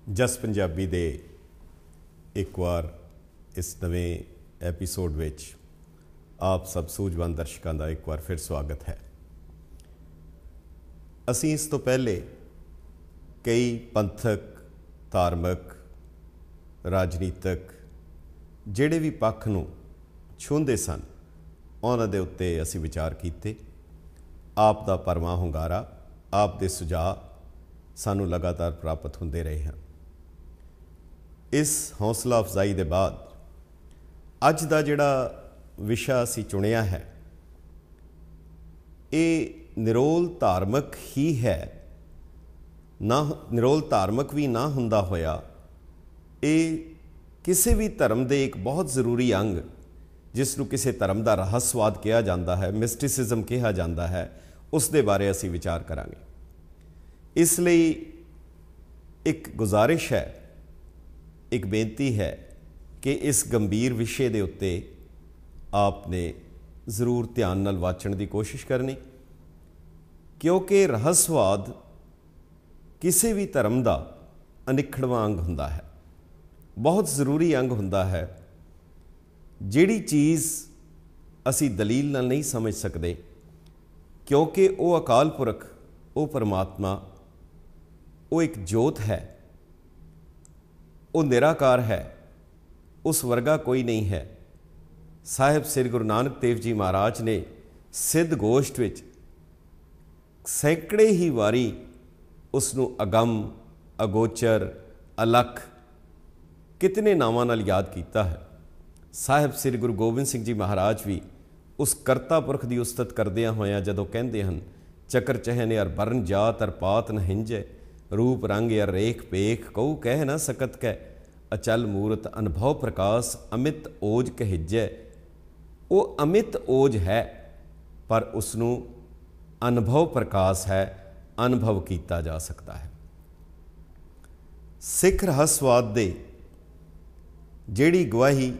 ਜਸ ਪੰਜਾਬੀ ਦੇ ਇੱਕ ਵਾਰ ਇਸ ਨਵੇਂ ਐਪੀਸੋਡ ਵਿੱਚ ਆਪ ਸਭ ਸੂਝਵਾਨ ਦਰਸ਼ਕਾਂ ਦਾ ਇੱਕ ਵਾਰ ਫਿਰ ਸਵਾਗਤ ਹੈ। ਅਸੀਂ ਇਸ ਤੋਂ ਪਹਿਲੇ ਕਈ ਪੰਥਕ, ਧਾਰਮਿਕ, ਰਾਜਨੀਤਿਕ ਜਿਹੜੇ ਵੀ ਪੱਖ ਨੂੰ ਛੂੰਹਦੇ ਸਨ ਉਹਨਾਂ ਦੇ ਉੱਤੇ ਅਸੀਂ ਵਿਚਾਰ ਕੀਤੇ। ਆਪ ਦਾ ਭਰਵਾਂ ਹੁੰਗਾਰਾ, ਆਪ ਦੇ ਸੁਝਾਅ ਸਾਨੂੰ ਲਗਾਤਾਰ ਪ੍ਰਾਪਤ ਹੁੰਦੇ ਰਹੇ ਹਨ। ਇਸ ਹੌਸਲਾ ਅਫਜ਼ਾਈ ਦੇ ਬਾਅਦ ਅੱਜ ਦਾ ਜਿਹੜਾ ਵਿਸ਼ਾ ਅਸੀਂ ਚੁਣਿਆ ਹੈ ਇਹ ਨਿਰੋਲ ਧਾਰਮਿਕ ਹੀ ਹੈ। ਨਾ ਨਿਰੋਲ ਧਾਰਮਿਕ ਵੀ ਨਾ ਹੁੰਦਾ ਹੋਇਆ ਇਹ ਕਿਸੇ ਵੀ ਧਰਮ ਦੇ ਇੱਕ ਬਹੁਤ ਜ਼ਰੂਰੀ ਅੰਗ, ਜਿਸ ਨੂੰ ਕਿਸੇ ਧਰਮ ਦਾ ਰਹੱਸਵਾਦ ਕਿਹਾ ਜਾਂਦਾ ਹੈ, ਮਿਸਟਿਸਿਜ਼ਮ ਕਿਹਾ ਜਾਂਦਾ ਹੈ, ਉਸ ਦੇ ਬਾਰੇ ਅਸੀਂ ਵਿਚਾਰ ਕਰਾਂਗੇ। ਇਸ ਲਈ ਇੱਕ ਗੁਜ਼ਾਰਿਸ਼ ਹੈ, ਇੱਕ ਬੇਨਤੀ ਹੈ ਕਿ ਇਸ ਗੰਭੀਰ ਵਿਸ਼ੇ ਦੇ ਉੱਤੇ ਆਪ ਨੇ ਜ਼ਰੂਰ ਧਿਆਨ ਨਾਲ ਵਾਚਣ ਦੀ ਕੋਸ਼ਿਸ਼ ਕਰਨੀ, ਕਿਉਂਕਿ ਰਹੱਸਵਾਦ ਕਿਸੇ ਵੀ ਧਰਮ ਦਾ ਅਨਿੱਖੜਵਾਂ ਅੰਗ ਹੁੰਦਾ ਹੈ, ਬਹੁਤ ਜ਼ਰੂਰੀ ਅੰਗ ਹੁੰਦਾ ਹੈ। ਜਿਹੜੀ ਚੀਜ਼ ਅਸੀਂ ਦਲੀਲ ਨਾਲ ਨਹੀਂ ਸਮਝ ਸਕਦੇ, ਕਿਉਂਕਿ ਉਹ ਅਕਾਲ ਪੁਰਖ, ਉਹ ਪਰਮਾਤਮਾ, ਉਹ ਇੱਕ ਜੋਤ ਹੈ, ਉਹ ਨਿਰਾਕਾਰ ਹੈ, ਉਸ ਵਰਗਾ ਕੋਈ ਨਹੀਂ ਹੈ। ਸਾਹਿਬ ਸ੍ਰੀ ਗੁਰੂ ਨਾਨਕ ਦੇਵ ਜੀ ਮਹਾਰਾਜ ਨੇ ਸਿੱਧ ਗੋਸ਼ਟ ਵਿੱਚ ਸੈਂਕੜੇ ਹੀ ਵਾਰੀ ਉਸ ਨੂੰ ਅਗੰਮ, ਅਗੋਚਰ, ਅਲੱਖ ਕਿਤਨੇ ਨਾਵਾਂ ਨਾਲ ਯਾਦ ਕੀਤਾ ਹੈ। ਸਾਹਿਬ ਸ੍ਰੀ ਗੁਰੂ ਗੋਬਿੰਦ ਸਿੰਘ ਜੀ ਮਹਾਰਾਜ ਵੀ ਉਸ ਕਰਤਾ ਪੁਰਖ ਦੀ ਉਸਤਤ ਕਰਦਿਆਂ ਹੋਇਆਂ ਜਦੋਂ ਕਹਿੰਦੇ ਹਨ, ਚੱਕਰ ਚਹਿਨ ਅਰ ਬਰਨ ਜਾਤ ਅਰ ਪਾਤ ਨ ਹਿੰਜੈ, रूप रंग या रेख पेख कहू कह न सकत कह, अचल मूरत अनुभव प्रकाश अमित ओज कहिजै। वो अमित ओज है पर उसनू अनुभव प्रकाश है, अनुभव किया जा सकता है। सिख रहस्यवाद दे जिहड़ी गवाही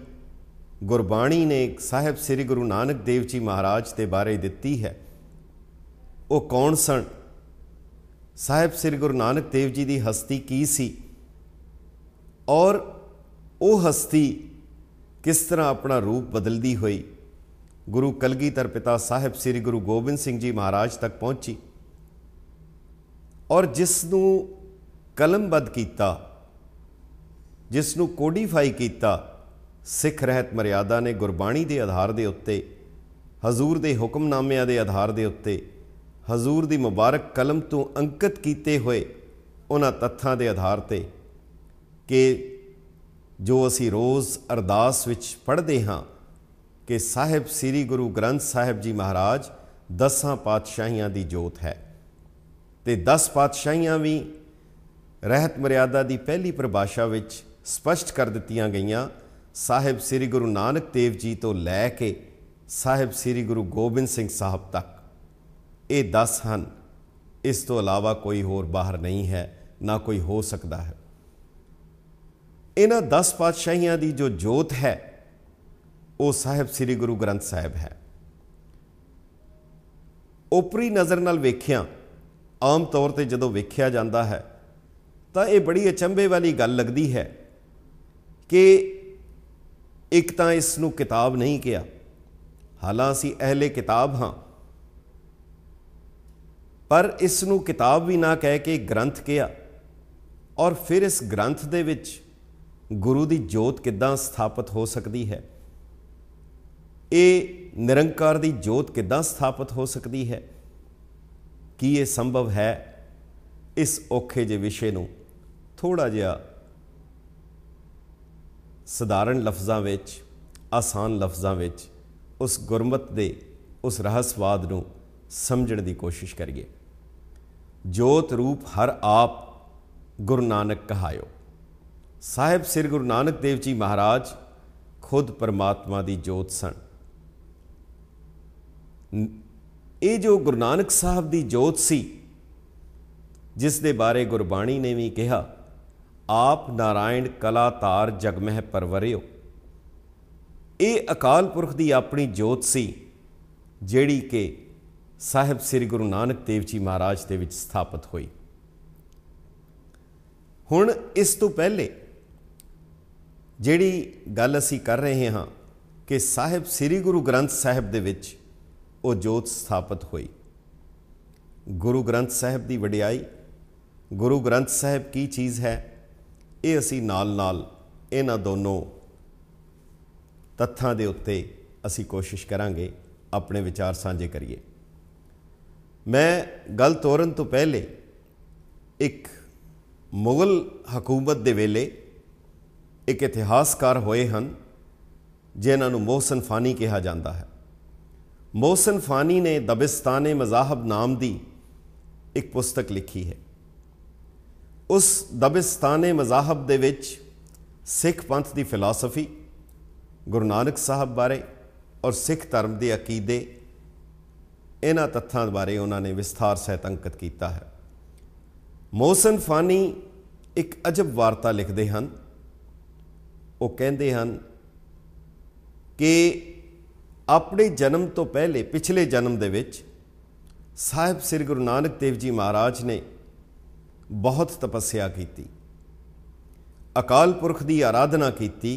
गुरबाणी ने साहिब श्री गुरु नानक देव जी महाराज के बारे दिती है, वो कौन सन? साहिब श्री गुरु नानक देव जी की हस्ती की सी और वो हस्ती किस तरह अपना रूप बदलती हुई गुरु कलगीधर पिता साहिब श्री गुरु गोबिंद सिंह जी महाराज तक पहुँची, और जिसनू कलमबद्ध किया, जिसनू कोडीफाई किया सिख रहत मर्यादा ने गुरबाणी के आधार के उत्ते, हजूर के हुक्मनामिਆਂ के आधार के उत्ते, हजूर की मुबारक कलम तो अंकित किए हुए उन्हां तत्थां के आधार पर कि जो असी रोज़ अरदास विच पढ़ते हाँ कि साहिब श्री गुरु ग्रंथ साहिब जी महाराज 10 पातशाहियां की जोत है, तो 10 पातशाहियां भी रहत मर्यादा की पहली परिभाषा विच स्पष्ट कर दित्तियां गईयां। साहिब श्री गुरु नानक देव जी तो लैके साहिब श्री गुरु गोबिंद सिंह साहब तक ये 10 हैं, इस तो इलावा कोई होर बाहर नहीं है, ना कोई हो सकता है। इन्हां 10 पातशाहियां की जो जोत है वो साहिब श्री गुरु ग्रंथ साहिब है। ओपरी नज़र नाल वेखिया, आम तौर पर जदों वेखिया जाता है तो ये बड़ी अचंभे वाली गल लगती है कि एक तो इसनूं किताब नहीं किया, हालां असीं अहले किताब हाँ, पर इसनूं किताब भी ना कह के ग्रंथ किया, और फिर इस ग्रंथ दे विच गुरु की जोत किद्दां स्थापित हो सकती है? ये निरंकार की जोत किद्दां स्थापित हो सकती है? कि ये संभव है? इस औखे जे विषय नूं थोड़ा जिहा सधारण लफ्ज़ां विच, आसान लफ्ज़ां विच उस गुरमत दे उस रहस्यवाद नूं समझण की कोशिश करिए। जोत रूप हर आप गुरु नानक कहायो। साहिब श्री गुरु नानक देव जी महाराज खुद परमात्मा की जोत सन। ये जो गुरु नानक साहब की जोत सी, जिस दे बारे गुरबाणी ने भी कहा, आप नारायण कला तार जगमह परवरियो, ये अकाल पुरख की अपनी जोत सी जिहड़ी कि साहिब श्री गुरु नानक देव जी महाराज दे विच स्थापित हुई। हुण इस तो पहले जिहड़ी गल असीं कर रहे हाँ कि साहिब श्री गुरु ग्रंथ साहिब दे विच वो जोत स्थापित हुई। गुरु ग्रंथ साहिब की वडियाई, गुरु ग्रंथ साहिब की चीज़ है, ये असी नाल नाल इन्हां दोनों तत्थां दे उत्ते असी कोशिश करांगे अपने विचार साझे करिए। मैं गल तोरन तो पहले एक मुगल हकूमत दे वेले एक इतिहासकार होए हन जिन्हां नूं मोहसिन फ़ानी कहा जाता है। मोहसिन फ़ानी ने दबिस्तान मज़ाहब नाम की एक पुस्तक लिखी है। उस दबिस्तान मज़ाहब दे विच सिख पंथ की फिलासफी, गुरु नानक साहब बारे और सिख धर्म के अकीदे, इन्हां तत्थां बारे उन्होंने विस्तार सहित अंकित किया है। मोहसिन फ़ानी एक अजब वार्ता लिखते हैं। वो कहते हैं कि अपने जन्म तो पहले पिछले जन्म दे विच साहिब श्री गुरु नानक देव जी महाराज ने बहुत तपस्या की, अकाल पुरख की आराधना की,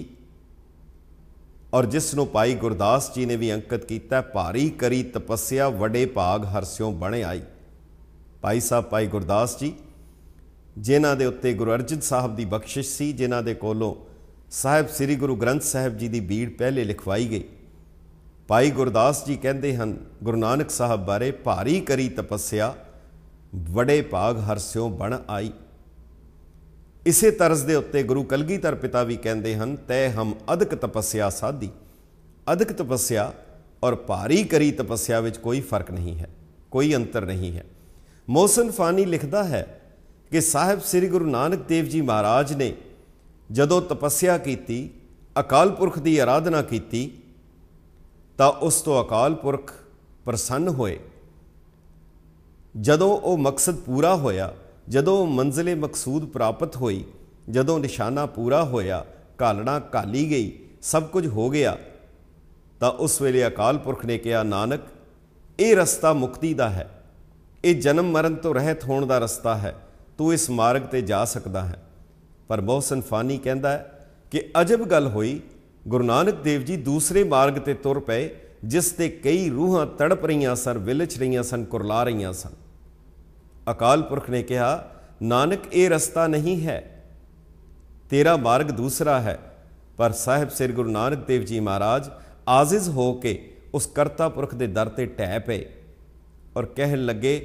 और जिसनों भाई गुरदास जी ने भी अंकित किया, भारी करी तपस्या वडे भाग हरस्यों बने आई। भाई साहब भाई गुरदास जी जिन्हां दे उत्ते गुरु अर्जन साहब की बख्शिश सी, जिन्हां दे कोलों साहिब श्री गुरु ग्रंथ साहिब जी की बीड़ पहले लिखवाई गई। भाई गुरदास जी कहते हैं गुरु नानक साहब बारे, भारी करी तपस्या वडे भाग हरस्यों बन आई। इसे तर्ज के उत्ते गुरु कलगीधर पिता भी कहते हैं, तय हम अधिक तपस्या साधी। अधिक तपस्या और भारी करी तपस्या में कोई फर्क नहीं है, कोई अंतर नहीं है। मोहसिन फ़ानी लिखता है कि साहिब श्री गुरु नानक देव जी महाराज ने जदों तपस्या की, अकाल पुरख की आराधना की, तो उस तो अकाल पुरख प्रसन्न होए। जदों वो मकसद पूरा होया, जदों मंजिले मकसूद प्राप्त हुई, जदों निशाना पूरा होया, घालना घाली गई, सब कुछ हो गया, तो उस वेले अकाल पुरख ने कहा, नानक ये रस्ता मुक्ति का है, ये जन्म मरण तो रहत होने का रस्ता है, तू इस मार्ग ते जा सकता है। पर मोहसिन फ़ानी कहता है कि अजब गल हुई, गुरु नानक देव जी दूसरे मार्ग ते तुर पे, जिस ते कई रूहां तड़प रही सन, विलच रही सन, कुरला रही सन। अकाल पुरख ने कहा, नानक ये रस्ता नहीं है, तेरा मार्ग दूसरा है। पर साहिब श्री गुरु नानक देव जी महाराज आजिज़ हो के उस करता पुरख के दर ते ढह पे और कहन लगे,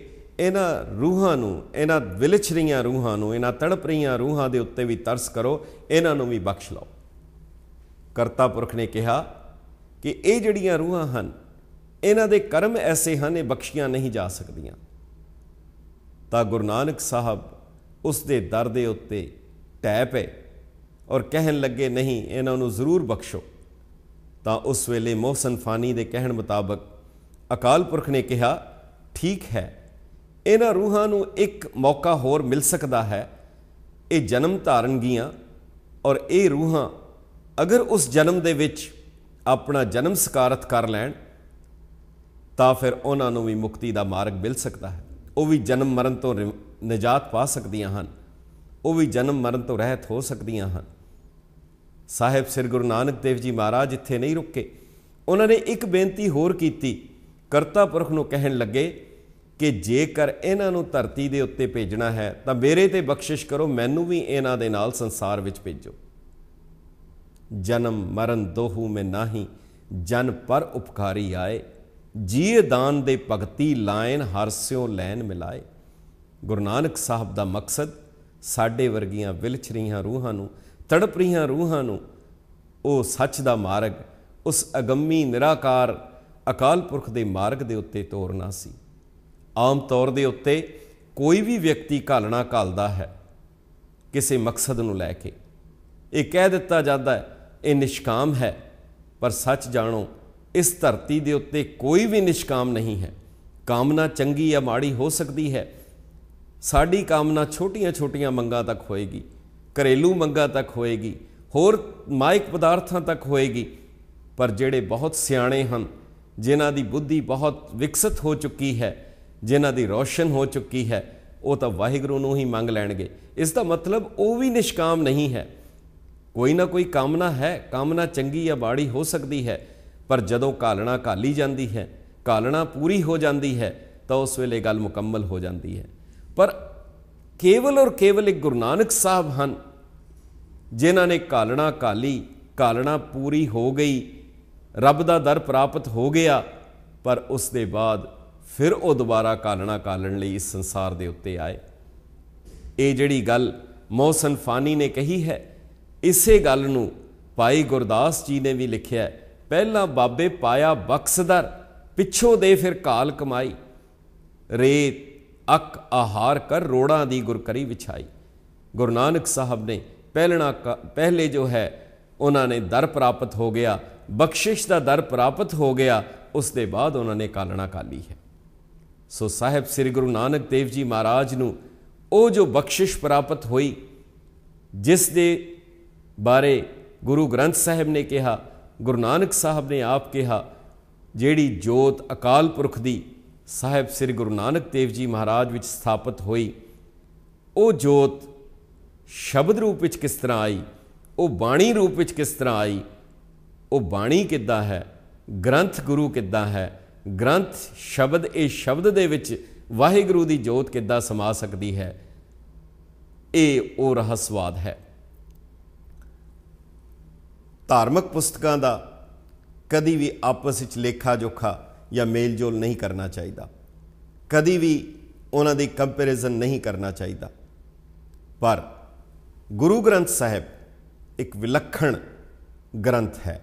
इन्हां रूहां नूं, इन्हां विलच रही रूहां नूं, इन्हां तड़प रही रूहां दे उत्ते भी तरस करो, इन्हां नूं भी बख्श लो। करता पुरख ने कहा कि ये जड़ियां रूहां हन, इन्हां दे कर्म ऐसे हैं, ये बख्शियां नहीं जा सकदियां। तां गुरु नानक साहब उस दे दर दे उत्ते ढह पे और कहन लगे, नहीं इन्हां नूं जरूर बख्शो। तां उस वेले मोहसिन फ़ानी दे कहण मुताबक अकाल पुरख ने कहा, ठीक है, इन्हां रूहां नूं एक मौका होर मिल सकता है, ये जन्म धारन गियां, और ये रूहां अगर उस जन्म दे विच अपना जन्म सकारत कर लैण, तां फिर उन्हां नूं भी मुक्ति का मार्ग मिल सकता है। वो भी जन्म मरण तो निजात पा सकदियां हन, वो भी जन्म मरण तो रहत हो सकदियां हन। साहिब श्री गुरु नानक देव जी महाराज इत्थे नहीं रुके, उन्होंने एक बेनती होर कीती। करता पुरख नूं कहण लगे कि जेकर इन्हां नूं धरती दे उत्ते भेजना है तां मेरे ते बख्शिश करो, मैनूं भी इन्हां दे नाल संसार विच भेजो। जन्म मरण दोहू में नाही, जन पर उपकारी आए, जिए दान दे भगती लाइन, हरस्यों लैन मिलाए। गुरु नानक साहब दा मकसद साडे वर्गियां विलच रहियां रूहां नूं, तड़प रहियां रूहां नूं वो सच दा मार्ग, उस अगम्मी निराकार अकाल पुरख दे मार्ग दे उत्ते तोरना सी। आम तौर दे उत्ते कोई भी व्यक्ति घालना घालदा है किसी मकसद नूं लैके, ये कह दिता जाता है ये निष्काम है, पर सच जानो इस धरती दे उत्ते कोई भी निष्काम नहीं है। कामना चंगी या माड़ी हो सकती है। साड़ी कामना छोटियां छोटियां मंगां तक होएगी, घरेलू मंगां तक होएगी, होर माइक पदार्थां तक होएगी, पर जिहड़े बहुत सियाणे हन, जिन्हां दी बुद्धि बहुत विकसित हो चुकी है, जिन्हां दी रोशन हो चुकी है, ਉਹ ਤਾਂ ਵਾਹਿਗੁਰੂ ਨੂੰ ਹੀ ਮੰਗ ਲੈਣਗੇ। ਇਸ ਦਾ ਮਤਲਬ ਉਹ ਵੀ ਨਿਸ਼ਕਾਮ ਨਹੀਂ ਹੈ, ਕੋਈ ਨਾ ਕੋਈ ਕਾਮਨਾ ਹੈ। ਕਾਮਨਾ ਚੰਗੀ ਜਾਂ ਮਾੜੀ ਹੋ ਸਕਦੀ ਹੈ, ਪਰ ਜਦੋਂ ਘਾਲਣਾ ਘਾਲੀ ਜਾਂਦੀ ਹੈ, ਘਾਲਣਾ ਪੂਰੀ ਹੋ ਜਾਂਦੀ ਹੈ, ਤਾਂ ਉਸ ਵੇਲੇ ਗੱਲ ਮੁਕੰਮਲ ਹੋ ਜਾਂਦੀ ਹੈ। ਪਰ ਕੇਵਲ ਔਰ ਕੇਵਲ ਇੱਕ ਗੁਰੂ ਨਾਨਕ ਸਾਹਿਬ ਹਨ ਜਿਨ੍ਹਾਂ ਨੇ ਘਾਲਣਾ ਘਾਲੀ, ਘਾਲਣਾ ਪੂਰੀ ਹੋ ਗਈ, ਰੱਬ ਦਾ ਦਰ ਪ੍ਰਾਪਤ ਹੋ ਗਿਆ, ਪਰ ਉਸ ਦੇ ਬਾਅਦ ਫਿਰ ਉਹ ਦੁਬਾਰਾ ਘਾਲਣਾ ਘਾਲਣ ਲਈ ਇਸ ਸੰਸਾਰ ਦੇ ਉੱਤੇ ਆਏ। ਇਹ ਜਿਹੜੀ ਗੱਲ ਮੋਹਸਨ ਫਾਨੀ ਨੇ ਕਹੀ ਹੈ, ਇਸੇ ਗੱਲ ਨੂੰ ਭਾਈ ਗੁਰਦਾਸ ਜੀ ਨੇ ਵੀ ਲਿਖਿਆ, ਪਹਿਲਾਂ ਬਾਬੇ ਪਾਇਆ ਬਖਸਦਰ, ਪਿੱਛੋਂ ਦੇ ਫਿਰ ਘਾਲ ਕਮਾਈ, ਰੇਤ ਅੱਕ ਆਹਾਰ ਕਰ ਰੋੜਾਂ ਦੀ ਗੁਰਕਰੀ ਵਿਛਾਈ। ਗੁਰੂ ਨਾਨਕ ਸਾਹਿਬ ਨੇ ਪਹਿਲੇ ਜੋ ਹੈ ਉਹਨਾਂ ਨੇ ਦਰ ਪ੍ਰਾਪਤ ਹੋ ਗਿਆ, ਬਖਸ਼ਿਸ਼ ਦਾ ਦਰ ਪ੍ਰਾਪਤ ਹੋ ਗਿਆ, ਉਸ ਦੇ ਬਾਅਦ ਉਹਨਾਂ ਨੇ ਘਾਲਣਾ ਘਾਲੀ ਹੈ। ਸੋ ਸਾਹਿਬ ਸ੍ਰੀ ਗੁਰੂ ਨਾਨਕ ਦੇਵ ਜੀ ਮਹਾਰਾਜ ਨੂੰ ਉਹ ਜੋ ਬਖਸ਼ਿਸ਼ ਪ੍ਰਾਪਤ ਹੋਈ, ਜਿਸ ਦੇ ਬਾਰੇ ਗੁਰੂ ਗ੍ਰੰਥ ਸਾਹਿਬ ਨੇ ਕਿਹਾ, ਗੁਰੂ ਨਾਨਕ ਸਾਹਿਬ ਨੇ ਆਪ ਕਿਹਾ, ਜਿਹੜੀ ਜੋਤ ਅਕਾਲ ਪੁਰਖ ਦੀ ਸਾਹਿਬ ਸ੍ਰੀ ਗੁਰੂ ਨਾਨਕ ਦੇਵ ਜੀ ਮਹਾਰਾਜ ਵਿੱਚ ਸਥਾਪਿਤ ਹੋਈ, ਉਹ ਜੋਤ ਸ਼ਬਦ ਰੂਪ ਵਿੱਚ ਕਿਸ ਤਰ੍ਹਾਂ ਆਈ, ਉਹ ਬਾਣੀ ਰੂਪ ਵਿੱਚ ਕਿਸ ਤਰ੍ਹਾਂ ਆਈ, ਉਹ ਬਾਣੀ ਕਿੱਦਾਂ ਹੈ, ਗ੍ਰੰਥ ਗੁਰੂ ਕਿੱਦਾਂ ਹੈ, ਗ੍ਰੰਥ ਸ਼ਬਦ, ਇਹ ਸ਼ਬਦ ਦੇ ਵਿੱਚ ਵਾਹਿਗੁਰੂ ਦੀ ਜੋਤ ਕਿੱਦਾਂ ਸਮਾ ਸਕਦੀ ਹੈ, ਇਹ ਉਹ ਰਹੱਸਵਾਦ ਹੈ। ਧਾਰਮਿਕ ਪੁਸਤਕਾਂ ਦਾ ਕਦੀ ਵੀ ਆਪਸ ਵਿੱਚ ਲੇਖਾ ਜੋਖਾ ਜਾਂ ਮੇਲ ਜੋਲ ਨਹੀਂ ਕਰਨਾ ਚਾਹੀਦਾ, ਕਦੀ ਵੀ ਉਹਨਾਂ ਦੀ ਕੰਪੈਰੀਜ਼ਨ ਨਹੀਂ ਕਰਨਾ ਚਾਹੀਦਾ। ਪਰ ਗੁਰੂ ਗ੍ਰੰਥ ਸਾਹਿਬ ਇੱਕ ਵਿਲੱਖਣ ਗ੍ਰੰਥ ਹੈ।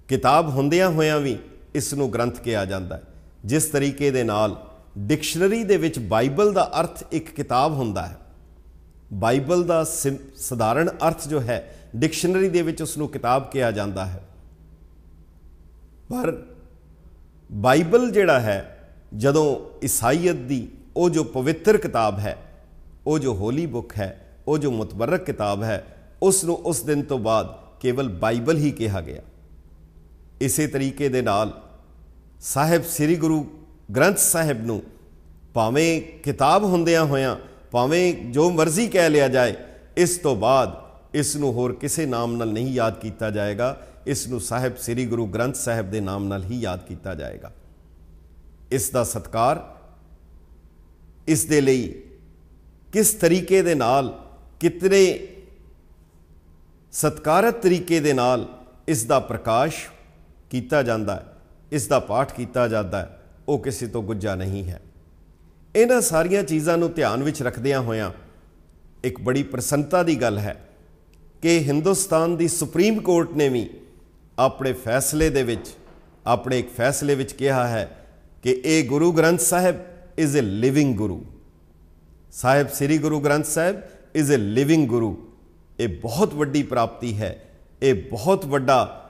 ਕਿਤਾਬ ਹੁੰਦਿਆਂ ਹੋਇਆਂ ਵੀ ਇਸ ਨੂੰ ਗ੍ਰੰਥ ਕਿਹਾ ਜਾਂਦਾ ਹੈ। ਜਿਸ ਤਰੀਕੇ ਦੇ ਨਾਲ ਡਿਕਸ਼ਨਰੀ ਦੇ ਵਿੱਚ ਬਾਈਬਲ ਦਾ ਅਰਥ ਇੱਕ ਕਿਤਾਬ ਹੁੰਦਾ ਹੈ, ਬਾਈਬਲ ਦਾ ਸਧਾਰਨ ਅਰਥ ਜੋ ਹੈ ਡਿਕਸ਼ਨਰੀ ਦੇ ਵਿੱਚ ਉਸ ਨੂੰ ਕਿਤਾਬ ਕਿਹਾ ਜਾਂਦਾ ਹੈ। ਪਰ ਬਾਈਬਲ ਜਿਹੜਾ ਹੈ, ਜਦੋਂ ਈਸਾਈਅਤ ਦੀ ਉਹ ਜੋ ਪਵਿੱਤਰ ਕਿਤਾਬ ਹੈ, ਉਹ ਜੋ ਹੋਲੀ ਬੁੱਕ ਹੈ, ਉਹ ਜੋ ਮੁਤਬਰਕ ਕਿਤਾਬ ਹੈ, ਉਸ ਨੂੰ ਉਸ ਦਿਨ ਤੋਂ ਬਾਅਦ ਕੇਵਲ ਬਾਈਬਲ ਹੀ ਕਿਹਾ ਗਿਆ। ਇਸੇ ਤਰੀਕੇ ਦੇ ਨਾਲ ਸਾਹਿਬ ਸ੍ਰੀ ਗੁਰੂ ਗ੍ਰੰਥ ਸਾਹਿਬ ਨੂੰ ਭਾਵੇਂ ਕਿਤਾਬ ਹੁੰਦਿਆਂ ਹੋਇਆਂ, ਭਾਵੇਂ ਜੋ ਮਰਜ਼ੀ ਕਹਿ ਲਿਆ ਜਾਏ, ਇਸ ਤੋਂ ਬਾਅਦ ਇਸ ਨੂੰ ਹੋਰ ਕਿਸੇ ਨਾਮ ਨਾਲ ਨਹੀਂ ਯਾਦ ਕੀਤਾ ਜਾਏਗਾ, ਇਸ ਨੂੰ ਸਾਹਿਬ ਸ੍ਰੀ ਗੁਰੂ ਗ੍ਰੰਥ ਸਾਹਿਬ ਦੇ ਨਾਮ ਨਾਲ ਹੀ ਯਾਦ ਕੀਤਾ ਜਾਏਗਾ। ਇਸ ਦਾ ਸਤਿਕਾਰ, ਇਸ ਦੇ ਲਈ ਕਿਸ ਤਰੀਕੇ ਦੇ ਨਾਲ, ਕਿਤਨੇ ਸਤਿਕਾਰਤ ਤਰੀਕੇ ਦੇ ਨਾਲ ਇਸ ਦਾ ਪ੍ਰਕਾਸ਼ ਕੀਤਾ ਜਾਂਦਾ ਹੈ, ਇਸ ਦਾ ਪਾਠ ਕੀਤਾ ਜਾਂਦਾ ਹੈ, ਉਹ ਕਿਸੇ ਤੋਂ ਗੁੱਝਾ ਨਹੀਂ ਹੈ। ਇਹਨਾਂ ਸਾਰੀਆਂ ਚੀਜ਼ਾਂ ਨੂੰ ਧਿਆਨ ਵਿੱਚ ਰੱਖਦਿਆਂ ਹੋਇਆਂ ਇੱਕ ਬੜੀ ਪ੍ਰਸੰਨਤਾ ਦੀ ਗੱਲ ਹੈ ਕਿ ਹਿੰਦੁਸਤਾਨ ਦੀ ਸੁਪਰੀਮ ਕੋਰਟ ਨੇ ਵੀ ਆਪਣੇ ਫੈਸਲੇ ਦੇ ਵਿੱਚ, ਆਪਣੇ ਇੱਕ ਫੈਸਲੇ ਵਿੱਚ ਕਿਹਾ ਹੈ ਕਿ ਇਹ Guru Granth Sahib is a living Guru. Sahib Sri Guru Granth Sahib is a living ਗੁਰੂ। ਇਹ ਬਹੁਤ ਵੱਡੀ ਪ੍ਰਾਪਤੀ ਹੈ, ਇਹ ਬਹੁਤ ਵੱਡਾ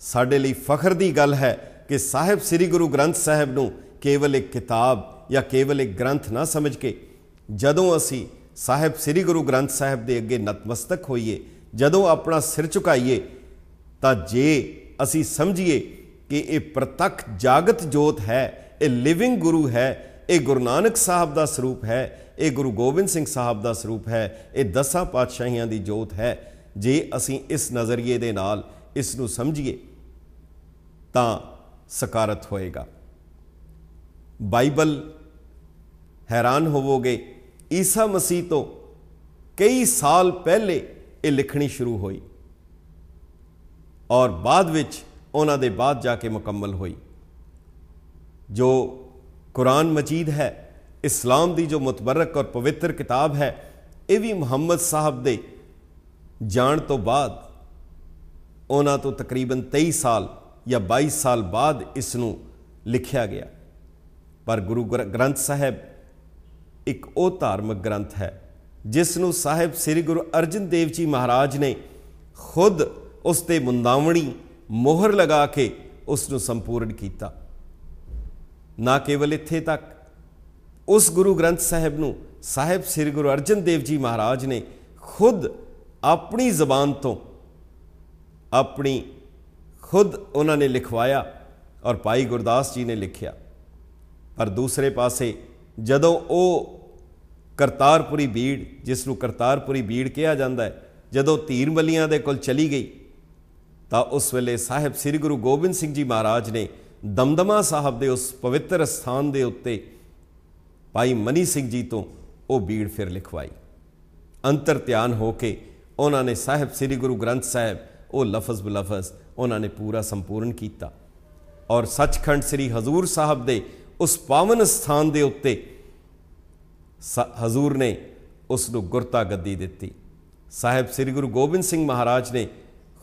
ਸਾਡੇ ਲਈ ਫਖਰ ਦੀ ਗੱਲ ਹੈ ਕਿ ਸਾਹਿਬ ਸ੍ਰੀ ਗੁਰੂ ਗ੍ਰੰਥ ਸਾਹਿਬ ਨੂੰ ਕੇਵਲ ਇੱਕ ਕਿਤਾਬ ਜਾਂ ਕੇਵਲ ਇੱਕ ਗ੍ਰੰਥ ਨਾ ਸਮਝ ਕੇ, ਜਦੋਂ ਅਸੀਂ ਸਾਹਿਬ ਸ੍ਰੀ ਗੁਰੂ ਗ੍ਰੰਥ ਸਾਹਿਬ ਦੇ ਅੱਗੇ ਨਤਮਸਤਕ ਹੋਈਏ, ਜਦੋਂ ਆਪਣਾ ਸਿਰ ਝੁਕਾਈਏ, ਤਾਂ ਜੇ ਅਸੀਂ ਸਮਝੀਏ ਕਿ ਇਹ ਪ੍ਰਤੱਖ ਜਾਗਤ ਜੋਤ ਹੈ, ਇਹ ਲਿਵਿੰਗ ਗੁਰੂ ਹੈ, ਇਹ ਗੁਰੂ ਨਾਨਕ ਸਾਹਿਬ ਦਾ ਸਰੂਪ ਹੈ, ਇਹ ਗੁਰੂ ਗੋਬਿੰਦ ਸਿੰਘ ਸਾਹਿਬ ਦਾ ਸਰੂਪ ਹੈ, ਇਹ 10 ਪਾਤਸ਼ਾਹੀਆਂ ਦੀ ਜੋਤ ਹੈ, ਜੇ ਅਸੀਂ ਇਸ ਨਜ਼ਰੀਏ ਦੇ ਨਾਲ ਇਸ ਨੂੰ ਸਮਝੀਏ ਤਾਂ ਸਕਾਰਤ ਹੋਏਗਾ। ਬਾਈਬਲ, ਹੈਰਾਨ ਹੋਵੋਗੇ, ਈਸਾ ਮਸੀਹ ਤੋਂ ਕਈ ਸਾਲ ਪਹਿਲੇ ਇਹ ਲਿਖਣੀ ਸ਼ੁਰੂ ਹੋਈ ਔਰ ਬਾਅਦ ਵਿੱਚ ਉਹਨਾਂ ਦੇ ਬਾਅਦ ਜਾ ਕੇ ਮੁਕੰਮਲ ਹੋਈ। ਜੋ ਕੁਰਾਨ ਮਜੀਦ ਹੈ, ਇਸਲਾਮ ਦੀ ਜੋ ਮੁਤਬਰਕ ਔਰ ਪਵਿੱਤਰ ਕਿਤਾਬ ਹੈ, ਇਹ ਵੀ ਮੁਹੰਮਦ ਸਾਹਿਬ ਦੇ ਜਾਣ ਤੋਂ ਬਾਅਦ, ਉਹਨਾਂ ਤੋਂ ਤਕਰੀਬਨ 23 ਸਾਲ ਜਾਂ 22 ਸਾਲ ਬਾਅਦ ਇਸ ਨੂੰ ਲਿਖਿਆ ਗਿਆ। ਪਰ ਗੁਰੂ ਗ੍ਰੰਥ ਸਾਹਿਬ ਇੱਕ ਉਹ ਧਾਰਮਿਕ ਗ੍ਰੰਥ ਹੈ ਜਿਸ ਨੂੰ ਸਾਹਿਬ ਸ੍ਰੀ ਗੁਰੂ ਅਰਜਨ ਦੇਵ ਜੀ ਮਹਾਰਾਜ ਨੇ ਖੁਦ ਉਸ 'ਤੇ ਮੁੰਦਾਵਣੀ ਮੋਹਰ ਲਗਾ ਕੇ ਉਸ ਨੂੰ ਸੰਪੂਰਨ ਕੀਤਾ। ਨਾ ਕੇਵਲ ਇੱਥੇ ਤੱਕ, ਉਸ ਗੁਰੂ ਗ੍ਰੰਥ ਸਾਹਿਬ ਨੂੰ ਸਾਹਿਬ ਸ੍ਰੀ ਗੁਰੂ ਅਰਜਨ ਦੇਵ ਜੀ ਮਹਾਰਾਜ ਨੇ ਖੁਦ ਆਪਣੀ ਜ਼ਬਾਨ ਤੋਂ, ਖੁਦ ਉਹਨਾਂ ਨੇ ਲਿਖਵਾਇਆ ਔਰ ਭਾਈ ਗੁਰਦਾਸ ਜੀ ਨੇ ਲਿਖਿਆ। ਪਰ ਦੂਸਰੇ ਪਾਸੇ ਜਦੋਂ ਉਹ ਕਰਤਾਰਪੁਰੀ ਬੀੜ, ਜਿਸ ਨੂੰ ਕਰਤਾਰਪੁਰੀ ਬੀੜ ਕਿਹਾ ਜਾਂਦਾ ਹੈ, ਜਦੋਂ ਧੀਰ ਮੱਲੀਆਂ ਦੇ ਕੋਲ ਚਲੀ ਗਈ ਤਾਂ ਉਸ ਵੇਲੇ ਸਾਹਿਬ ਸ੍ਰੀ ਗੁਰੂ ਗੋਬਿੰਦ ਸਿੰਘ ਜੀ ਮਹਾਰਾਜ ਨੇ ਦਮਦਮਾ ਸਾਹਿਬ ਦੇ ਉਸ ਪਵਿੱਤਰ ਸਥਾਨ ਦੇ ਉੱਤੇ ਭਾਈ ਮਨੀ ਸਿੰਘ ਜੀ ਤੋਂ ਉਹ ਬੀੜ ਫਿਰ ਲਿਖਵਾਈ। ਅੰਤਰ ਧਿਆਨ ਹੋ ਕੇ ਉਹਨਾਂ ਨੇ ਸਾਹਿਬ ਸ੍ਰੀ ਗੁਰੂ ਗ੍ਰੰਥ ਸਾਹਿਬ ਉਹ ਲਫ਼ਜ਼ ਬਲਫ਼ਜ਼ ਉਹਨਾਂ ਨੇ ਪੂਰਾ ਸੰਪੂਰਨ ਕੀਤਾ ਔਰ ਸੱਚਖੰਡ ਸ੍ਰੀ ਹਜ਼ੂਰ ਸਾਹਿਬ ਦੇ ਉਸ ਪਾਵਨ ਸਥਾਨ ਦੇ ਉੱਤੇ ਹਜ਼ੂਰ ਨੇ ਉਸ ਨੂੰ ਗੁਰਤਾ ਗੱਦੀ ਦਿੱਤੀ। ਸਾਹਿਬ ਸ੍ਰੀ ਗੁਰੂ ਗੋਬਿੰਦ ਸਿੰਘ ਮਹਾਰਾਜ ਨੇ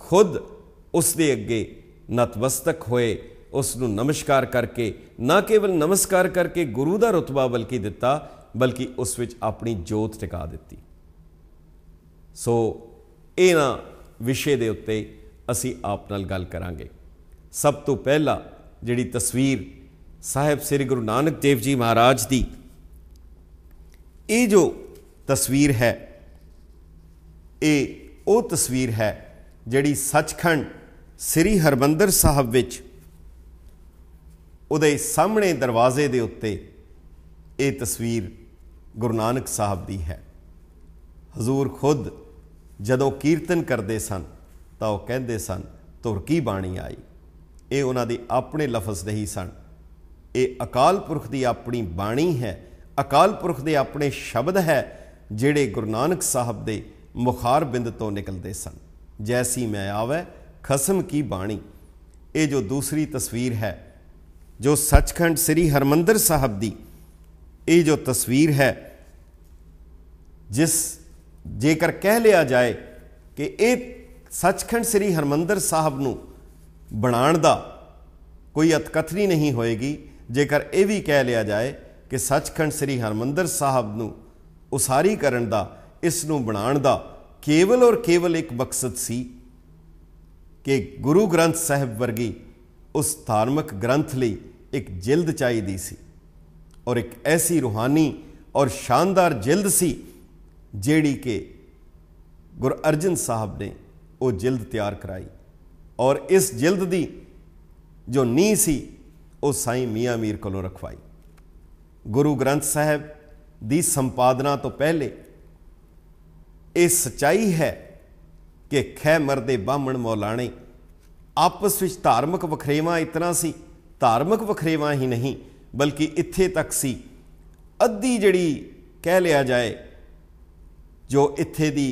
ਖੁਦ ਉਸ ਦੇ ਅੱਗੇ ਨਤਮਸਤਕ ਹੋਏ, ਉਸ ਨੂੰ ਨਮਸਕਾਰ ਕਰਕੇ, ਨਾ ਕੇਵਲ ਨਮਸਕਾਰ ਕਰਕੇ ਗੁਰੂ ਦਾ ਰੁਤਬਾ ਬਲਕਿ ਦਿੱਤਾ, ਬਲਕਿ ਉਸ ਵਿੱਚ ਆਪਣੀ ਜੋਤ ਟਿਕਾ ਦਿੱਤੀ। ਸੋ ਇਹਨਾਂ ਵਿਸ਼ੇ ਦੇ ਉੱਤੇ ਅਸੀਂ ਆਪ ਨਾਲ ਗੱਲ ਕਰਾਂਗੇ। ਸਭ ਤੋਂ ਪਹਿਲਾਂ ਜਿਹੜੀ ਤਸਵੀਰ ਸਾਹਿਬ ਸ੍ਰੀ ਗੁਰੂ ਨਾਨਕ ਦੇਵ ਜੀ ਮਹਾਰਾਜ ਦੀ ਇਹ ਜੋ ਤਸਵੀਰ ਹੈ, ਇਹ ਉਹ ਤਸਵੀਰ ਹੈ ਜਿਹੜੀ ਸੱਚਖੰਡ ਸ੍ਰੀ ਹਰਿਮੰਦਰ ਸਾਹਿਬ ਵਿੱਚ ਉਹਦੇ ਸਾਹਮਣੇ ਦਰਵਾਜ਼ੇ ਦੇ ਉੱਤੇ ਇਹ ਤਸਵੀਰ ਗੁਰੂ ਨਾਨਕ ਸਾਹਿਬ ਦੀ ਹੈ। ਹਜ਼ੂਰ ਖੁਦ ਜਦੋਂ ਕੀਰਤਨ ਕਰਦੇ ਸਨ ਤਾਂ ਉਹ ਕਹਿੰਦੇ ਸਨ, ਧੁਰ ਕੀ ਬਾਣੀ ਆਈ। ਇਹ ਉਹਨਾਂ ਦੇ ਆਪਣੇ ਲਫ਼ਜ਼ ਨਹੀਂ ਸਨ, ਇਹ ਅਕਾਲ ਪੁਰਖ ਦੀ ਆਪਣੀ ਬਾਣੀ ਹੈ, ਅਕਾਲ ਪੁਰਖ ਦੇ ਆਪਣੇ ਸ਼ਬਦ ਹੈ ਜਿਹੜੇ ਗੁਰੂ ਨਾਨਕ ਸਾਹਿਬ ਦੇ ਮੁਖਾਰ ਬਿੰਦ ਤੋਂ ਨਿਕਲਦੇ ਸਨ। ਜੈਸੀ ਮੈਂ ਆਵੈ ਖਸਮ ਕੀ ਬਾਣੀ। ਇਹ ਜੋ ਦੂਸਰੀ ਤਸਵੀਰ ਹੈ, ਜੋ ਸੱਚਖੰਡ ਸ੍ਰੀ ਹਰਿਮੰਦਰ ਸਾਹਿਬ ਦੀ ਇਹ ਜੋ ਤਸਵੀਰ ਹੈ, ਜਿਸ ਜੇਕਰ ਕਹਿ ਲਿਆ ਜਾਏ ਕਿ ਇਹ ਸੱਚਖੰਡ ਸ੍ਰੀ ਹਰਿਮੰਦਰ ਸਾਹਿਬ ਨੂੰ ਬਣਾਉਣ ਦਾ ਕੋਈ ਅਤਕਥਨੀ ਨਹੀਂ ਹੋਏਗੀ ਜੇਕਰ ਇਹ ਵੀ ਕਹਿ ਲਿਆ ਜਾਏ ਕਿ ਸੱਚਖੰਡ ਸ੍ਰੀ ਹਰਿਮੰਦਰ ਸਾਹਿਬ ਨੂੰ ਉਸਾਰੀ ਕਰਨ ਦਾ, ਇਸ ਨੂੰ ਬਣਾਉਣ ਦਾ ਕੇਵਲ ਔਰ ਕੇਵਲ ਇੱਕ ਮਕਸਦ ਸੀ ਕਿ ਗੁਰੂ ਗ੍ਰੰਥ ਸਾਹਿਬ ਵਰਗੀ ਉਸ ਧਾਰਮਿਕ ਗ੍ਰੰਥ ਲਈ ਇੱਕ ਜਿਲਦ ਚਾਹੀਦੀ ਸੀ ਔਰ ਇੱਕ ਐਸੀ ਰੂਹਾਨੀ ਔਰ ਸ਼ਾਨਦਾਰ ਜਿਲਦ ਸੀ ਜਿਹੜੀ ਕਿ ਗੁਰੂ ਅਰਜਨ ਸਾਹਿਬ ਨੇ ਉਹ ਜਿਲਦ ਤਿਆਰ ਕਰਾਈ ਔਰ ਇਸ ਜਿਲਦ ਦੀ ਜੋ ਨੀਂਹ ਸੀ ਉਹ ਸਾਈਂ ਮੀਆਂ ਮੀਰ ਕੋਲੋਂ ਰਖਵਾਈ। ਗੁਰੂ ਗ੍ਰੰਥ ਸਾਹਿਬ ਦੀ ਸੰਪਾਦਨਾ ਤੋਂ ਪਹਿਲੇ ਇਹ ਸੱਚਾਈ ਹੈ ਕਿ ਖੈ ਮਰਦੇ ਬਾਹਮਣ ਮੌਲਾਣੇ ਆਪਸ ਵਿੱਚ ਧਾਰਮਿਕ ਵਖਰੇਵਾਂ ਇਤਨਾ ਸੀ, ਧਾਰਮਿਕ ਵਖਰੇਵਾਂ ਹੀ ਨਹੀਂ ਬਲਕਿ ਇੱਥੇ ਤੱਕ ਸੀ ਅੱਧੀ ਜਿਹੜੀ ਕਹਿ ਲਿਆ ਜਾਏ ਜੋ ਇੱਥੇ ਦੀ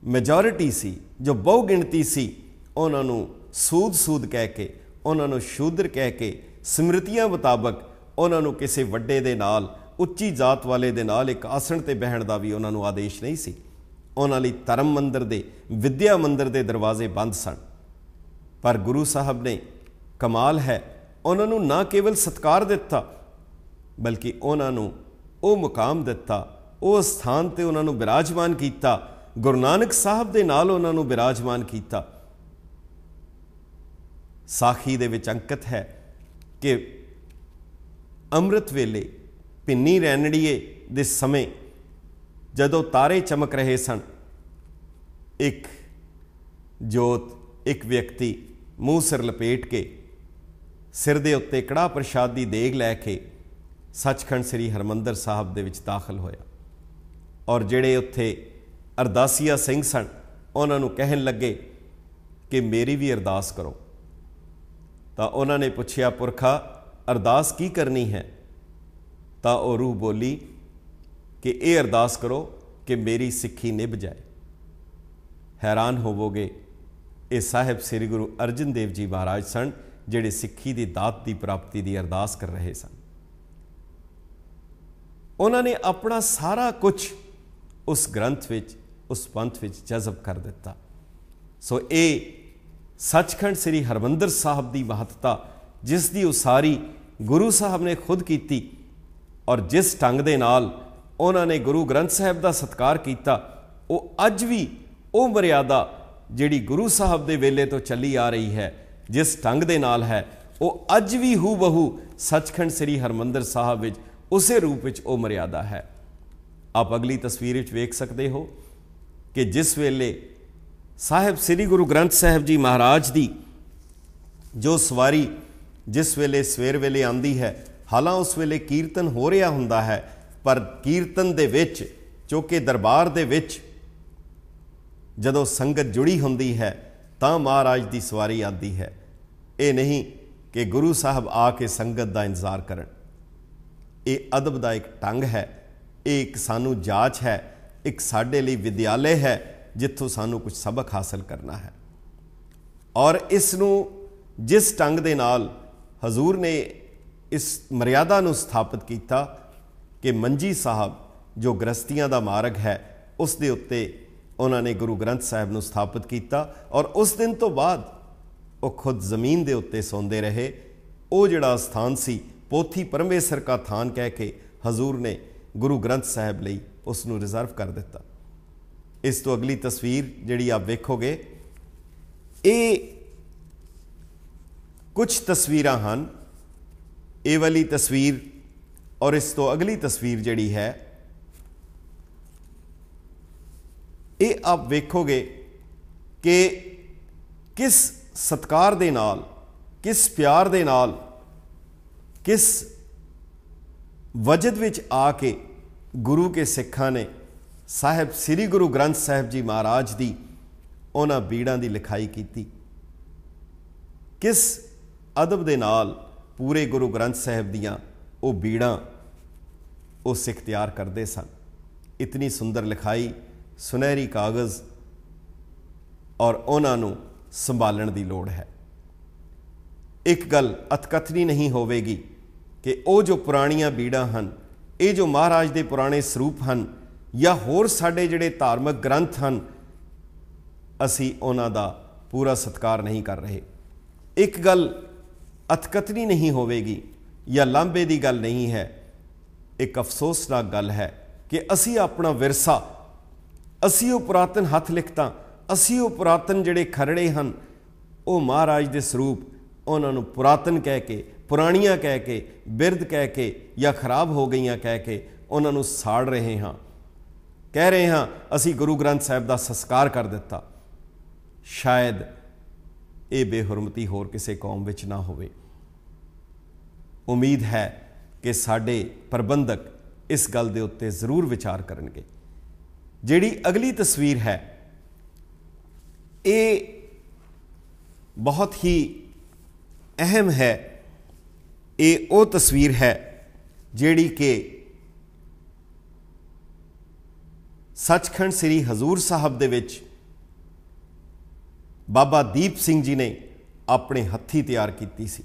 ਮੈਜੋਰਿਟੀ ਸੀ, ਜੋ ਬਹੁ ਗਿਣਤੀ ਸੀ, ਉਹਨਾਂ ਨੂੰ ਸੂਦ ਕਹਿ ਕੇ, ਉਹਨਾਂ ਨੂੰ ਸ਼ੂਦਰ ਕਹਿ ਕੇ, ਸਮ੍ਰਿਤੀਆਂ ਮੁਤਾਬਕ ਉਹਨਾਂ ਨੂੰ ਕਿਸੇ ਵੱਡੇ ਦੇ ਨਾਲ, ਉੱਚੀ ਜਾਤ ਵਾਲੇ ਦੇ ਨਾਲ ਇੱਕ ਆਸਣ ਤੇ ਬਹਿਣ ਦਾ ਵੀ ਉਹਨਾਂ ਨੂੰ ਆਦੇਸ਼ ਨਹੀਂ ਸੀ। ਉਹਨਾਂ ਲਈ ਧਰਮ ਮੰਦਰ ਦੇ, ਵਿਦਿਆ ਮੰਦਰ ਦੇ ਦਰਵਾਜ਼ੇ ਬੰਦ ਸਨ। ਪਰ ਗੁਰੂ ਸਾਹਿਬ ਨੇ ਕਮਾਲ ਹੈ, ਉਹਨਾਂ ਨੂੰ ਨਾ ਕੇਵਲ ਸਤਿਕਾਰ ਦਿੱਤਾ ਬਲਕਿ ਉਹਨਾਂ ਨੂੰ ਉਹ ਮੁਕਾਮ ਦਿੱਤਾ, ਉਹ ਸਥਾਨ ਤੇ ਉਹਨਾਂ ਨੂੰ ਬਿਰਾਜਮਾਨ ਕੀਤਾ, ਗੁਰੂ ਨਾਨਕ ਸਾਹਿਬ ਦੇ ਨਾਲ ਉਹਨਾਂ ਨੂੰ ਬਿਰਾਜਮਾਨ ਕੀਤਾ। ਸਾਖੀ ਦੇ ਵਿੱਚ ਅੰਕਿਤ ਹੈ ਕਿ ਅੰਮ੍ਰਿਤ ਵੇਲੇ ਭਿੰਨੀ ਰੈਣੜੀਏ ਦੇ ਸਮੇਂ ਜਦੋਂ ਤਾਰੇ ਚਮਕ ਰਹੇ ਸਨ, ਇੱਕ ਜੋਤ, ਇੱਕ ਵਿਅਕਤੀ ਮੂੰਹ ਸਿਰ ਲਪੇਟ ਕੇ, ਸਿਰ ਦੇ ਉੱਤੇ ਕੜਾਹ ਪ੍ਰਸ਼ਾਦ ਦੀ ਦੇਗ ਲੈ ਕੇ ਸੱਚਖੰਡ ਸ੍ਰੀ ਹਰਿਮੰਦਰ ਸਾਹਿਬ ਦੇ ਵਿੱਚ ਦਾਖਲ ਹੋਇਆ ਔਰ ਜਿਹੜੇ ਉੱਥੇ ਅਰਦਾਸੀਆ ਸਿੰਘ ਸਨ ਉਹਨਾਂ ਨੂੰ ਕਹਿਣ ਲੱਗੇ ਕਿ ਮੇਰੀ ਵੀ ਅਰਦਾਸ ਕਰੋ। ਤਾਂ ਉਹਨਾਂ ਨੇ ਪੁੱਛਿਆ, ਪੁਰਖਾ ਅਰਦਾਸ ਕੀ ਕਰਨੀ ਹੈ? ਤਾਂ ਉਹ ਰੂਹ ਬੋਲੀ ਕਿ ਇਹ ਅਰਦਾਸ ਕਰੋ ਕਿ ਮੇਰੀ ਸਿੱਖੀ ਨਿਭ ਜਾਏ। ਹੈਰਾਨ ਹੋਵੋਗੇ, ਇਹ ਸਾਹਿਬ ਸ੍ਰੀ ਗੁਰੂ ਅਰਜਨ ਦੇਵ ਜੀ ਮਹਾਰਾਜ ਸਨ ਜਿਹੜੇ ਸਿੱਖੀ ਦੀ ਦਾਤ ਦੀ ਪ੍ਰਾਪਤੀ ਦੀ ਅਰਦਾਸ ਕਰ ਰਹੇ ਸਨ। ਉਹਨਾਂ ਨੇ ਆਪਣਾ ਸਾਰਾ ਕੁਝ ਉਸ ਗ੍ਰੰਥ ਵਿੱਚ, ਉਸ ਪੰਥ ਵਿੱਚ ਜਜ਼ਬ ਕਰ ਦਿੱਤਾ। ਸੋ ਇਹ ਸੱਚਖੰਡ ਸ੍ਰੀ ਹਰਿਮੰਦਰ ਸਾਹਿਬ ਦੀ ਮਹੱਤਤਾ, ਜਿਸ ਦੀ ਉਸਾਰੀ ਗੁਰੂ ਸਾਹਿਬ ਨੇ ਖੁਦ ਕੀਤੀ ਔਰ ਜਿਸ ਢੰਗ ਦੇ ਨਾਲ ਉਹਨਾਂ ਨੇ ਗੁਰੂ ਗ੍ਰੰਥ ਸਾਹਿਬ ਦਾ ਸਤਿਕਾਰ ਕੀਤਾ, ਉਹ ਅੱਜ ਵੀ ਉਹ ਮਰਿਆਦਾ ਜਿਹੜੀ ਗੁਰੂ ਸਾਹਿਬ ਦੇ ਵੇਲੇ ਤੋਂ ਚੱਲੀ ਆ ਰਹੀ ਹੈ, ਜਿਸ ਢੰਗ ਦੇ ਨਾਲ ਹੈ, ਉਹ ਅੱਜ ਵੀ ਹੂ ਬਹੂ ਸੱਚਖੰਡ ਸ੍ਰੀ ਹਰਿਮੰਦਰ ਸਾਹਿਬ ਵਿੱਚ ਉਸੇ ਰੂਪ ਵਿੱਚ ਉਹ ਮਰਿਆਦਾ ਹੈ। ਆਪ ਅਗਲੀ ਤਸਵੀਰ ਵਿੱਚ ਵੇਖ ਸਕਦੇ ਹੋ ਕਿ ਜਿਸ ਵੇਲੇ ਸਾਹਿਬ ਸ੍ਰੀ ਗੁਰੂ ਗ੍ਰੰਥ ਸਾਹਿਬ ਜੀ ਮਹਾਰਾਜ ਦੀ ਜੋ ਸਵਾਰੀ ਜਿਸ ਵੇਲੇ ਸਵੇਰ ਵੇਲੇ ਆਉਂਦੀ ਹੈ, ਹਾਲਾਂ ਉਸ ਵੇਲੇ ਕੀਰਤਨ ਹੋ ਰਿਹਾ ਹੁੰਦਾ ਹੈ, पर कीर्तन दे विच चौके दरबार दे विच जदों संगत जुड़ी हुंदी है तां महाराज की सवारी आती है। ये नहीं कि गुरु साहब आके संगत का इंतजार करन। ये अदब का एक ढंग है, ये एक सानू जाच है, एक साडे लई विद्यालय है जिथों सानू कुछ सबक हासिल करना है। और इसनू जिस ढंग दे नाल हजूर ने इस मर्यादा नू स्थापित किया कि मंजी साहब जो गृहस्थियां दा मार्ग है उस दे उत्ते उन्होंने गुरु ग्रंथ साहब नू स्थापित किया। और उस दिन तो बाद वो खुद जमीन दे उत्ते सौंदे रहे। वो जिहड़ा स्थान सी पोथी परमेसर का थान कह के हजूर ने गुरु ग्रंथ साहब लई उसनू रिजर्व कर दिता। इस तो अगली तस्वीर जिहड़ी आप वेखोगे, ये कुछ तस्वीरां हन। ये वाली तस्वीर और इस तो अगली तस्वीर जिहड़ी है, ये आप वेखोगे कि किस सत्कार दे नाल, किस प्यार दे नाल, किस वजद विच आके गुरु के सिखां ने साहब श्री गुरु ग्रंथ साहब जी महाराज दी उन्हां बीड़ां दी लिखाई कीती। किस अदब दे नाल पूरे गुरु ग्रंथ साहब दियां वो बीड़ां वो सिख तैयार करते सन। इतनी सुंदर लिखाई, सुनहरी कागज़, और उन्हां नूं संभालण दी लोड़ है। एक गल अतकथनी नहीं होवेगी कि वो जो पुराणियां बीड़ां हन, ये जो महाराज दे पुराने सरूप हन या होर साडे जिहड़े धार्मिक ग्रंथ हन, असी उन्हां दा पूरा सत्कार नहीं कर रहे। एक गल अतकथनी नहीं होवेगी या लांभे दी गल नहीं है, एक अफसोसनाक गल है कि असी अपना विरसा, असी वो पुरातन हथ लिखतां, असी वो पुरातन जिहड़े खरड़े हन, वो महाराज दे सरूप उन्होंने पुरातन कह के, पुराणियां कह के, बिरद कह के या खराब हो गईयां कह के उन्होंने साड़ रहे हाँ। कह रहे हाँ असी गुरु ग्रंथ साहब का संस्कार कर दिता। शायद ये बेहुरमती होर किसी कौम विच ना होवे। उम्मीद है कि साडे प्रबंधक इस गल दे उत्ते जरूर विचार करनगे। जिहड़ी अगली तस्वीर है, ये बहुत ही अहम है। ये वो तस्वीर है जिहड़ी कि सचखंड श्री हजूर साहब दे विच बाबा दीप सिंह जी ने अपने हत्थी तैयार की सी।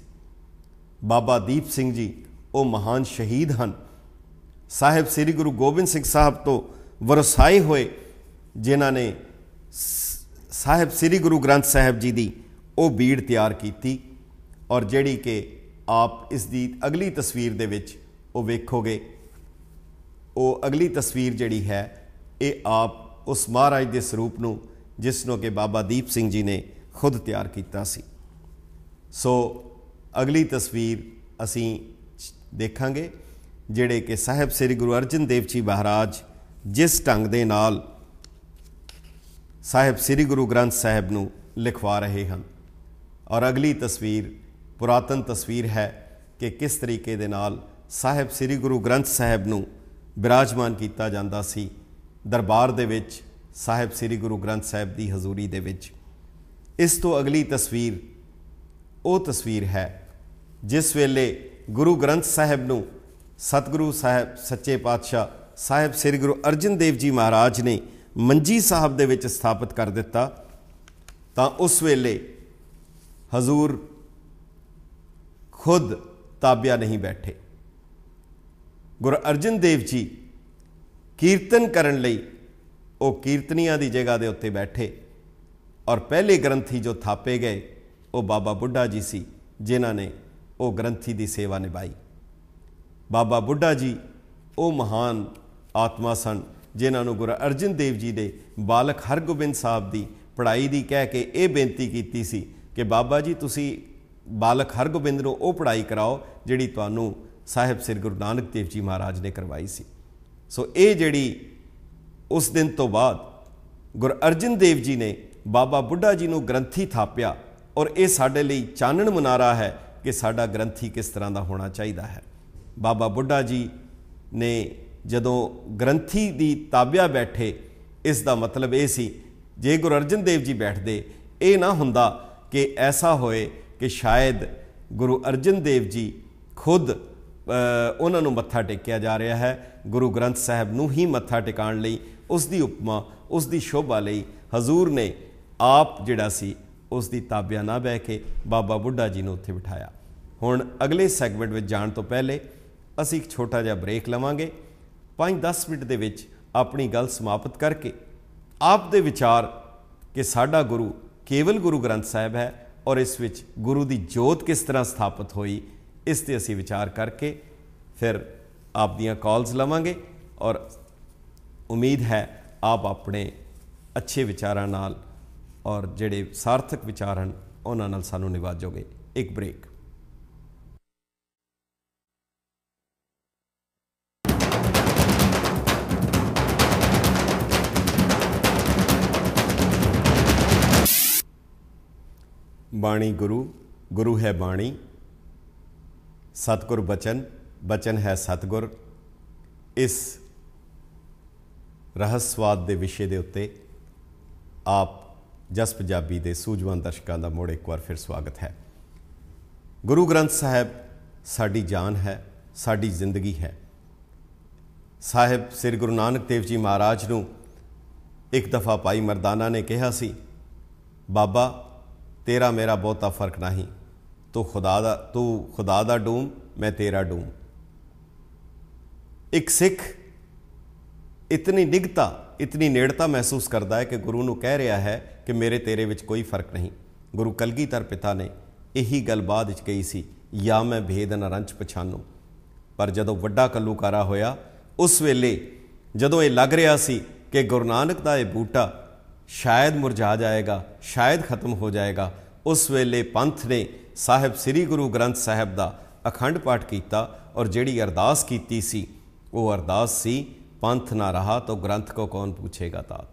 बाबा दीप सिंह जी वो महान शहीद हैं, साहिब श्री गुरु गोबिंद सिंह साहब तो वरसाए हुए, जिन्हों ने साहिब श्री गुरु ग्रंथ साहब जी की वो बीड़ तैयार की। और जिहड़ी कि आप इसकी अगली तस्वीर दे विच वो वेखोगे, वो अगली तस्वीर जिहड़ी है ये आप उस महाराज के स्वरूप नूं जिसनों कि बाबा दीप सिंह जी ने खुद तैयार किया सी। सो अगली तस्वीर असी देखांगे जिहड़े कि साहिब श्री गुरु अर्जन देव जी महाराज जिस ढंग दे नाल साहिब श्री गुरु ग्रंथ साहब नूं लिखवा रहे हैं। और अगली तस्वीर पुरातन तस्वीर है कि किस तरीके दे नाल साहिब श्री गुरु ग्रंथ साहब नूं विराजमान किया जाता सी दरबार दे विच साहिब श्री गुरु ग्रंथ साहब की हजूरी दे विच। इस तो अगली तस्वीर वो तस्वीर है जिस वेले गुरु ग्रंथ साहब नूं सतगुरु साहब सच्चे पातशाह साहिब श्री गुरु अर्जन देव जी महाराज ने मंजी साहब दे विच स्थापित कर दिता। तां उस वेले हजूर खुद ताबिया नहीं बैठे। गुरु अर्जन देव जी कीर्तन करन लई वो कीर्तनियां दी जगह दे उत्ते बैठे। और पहले ग्रंथी जो थापे गए वो बाबा बुढ़ा जी सी, जिन्हां ने वो ग्रंथी की सेवा निभाई। बाबा बुढ़ा जी वो महान आत्मा सन जिन्होंने गुरु अर्जन देव जी के बालक हरगोबिंद साहब की पढ़ाई की कह के ये बेनती की सी कि बाबा जी तुसी बालक हरगोबिंद नूं वो पढ़ाई कराओ जिहड़ी तुहानूं साहिब श्री गुरु नानक देव जी महाराज ने करवाई सी। सो ये जिहड़ी उस दिन तो बाद गुरु अर्जन देव जी ने बाबा बुढ़ा जी नूं ग्रंथी थापिया। और ये साडे लई चानण मुनारा है कि साडा ग्रंथी किस तरह का होना चाहिए है। बाबा बुढ़ा जी ने जदों ग्रंथी दी ताबिया बैठे, इस दा मतलब ये सी जे गुरु अर्जन देव जी बैठते, ये ना हुंदा कि ऐसा होए कि शायद गुरु अर्जन देव जी खुद उन्होंने मत्था टेकिया जा रहा है, गुरु ग्रंथ साहब नूं ही मत्था टिकाण लई, उसकी उपमा उसकी शोभा लई हजूर ने आप जिहड़ा सी उसकी ताबिया ना बह के बाबा बुढ़ा जी ने उत्थे बिठाया। हुण अगले सैगमेंट में जाण तो पहले असी एक छोटा जिहा ब्रेक लवांगे। 5-10 मिनट दे विच अपनी गल समाप्त करके आप दे विचार कि साडा गुरु केवल गुरु ग्रंथ साहब है और इस विच गुरु की जोत किस तरह स्थापित हुई, इस ते असी विचार करके फिर आप दियां कॉल्स लवांगे और उम्मीद है आप अपने अच्छे विचारां नाल और जिहड़े सार्थक विचार हैं उन्हां नाल सानूं निवाजोगे। एक ब्रेक। बाणी गुरु, गुरु है बाणी, सतगुर बचन, बचन है सतगुर। इस रहस्यवाद के विषय के उत्ते आप जस पंजाबी के सूझवान दर्शकों का मुड़ एक बार फिर स्वागत है। गुरु ग्रंथ साहब साडी जान है, साडी जिंदगी है। साहिब श्री गुरु नानक देव जी महाराज नूं एक दफ़ा भाई मरदाना ने कहा सी, बाबा तेरा मेरा बहुता फर्क नहीं, तू खुदा दा डूम, मैं तेरा डूम। एक सिख इतनी निगता, इतनी नेड़ता महसूस करता है कि गुरु नूं कह रहा है कि मेरे तेरे विच कोई फर्क नहीं। गुरु कलगीधर पिता ने यही गल बाद विच कही सी, या मैं भेद न रंच पछानूं। पर जदों वड्डा कल्लूकारा होया, उस वेले जदों ये लग रहा सी कि गुरु नानक दा ये बूटा शायद मुरझा जाएगा, शायद ख़त्म हो जाएगा, उस वेले पंथ ने साहिब श्री गुरु ग्रंथ साहब दा अखंड पाठ किया और जिहड़ी अरदास कीती सी वो अरदास सी, पंथ ना रहा तो ग्रंथ को कौन पूछेगा तात।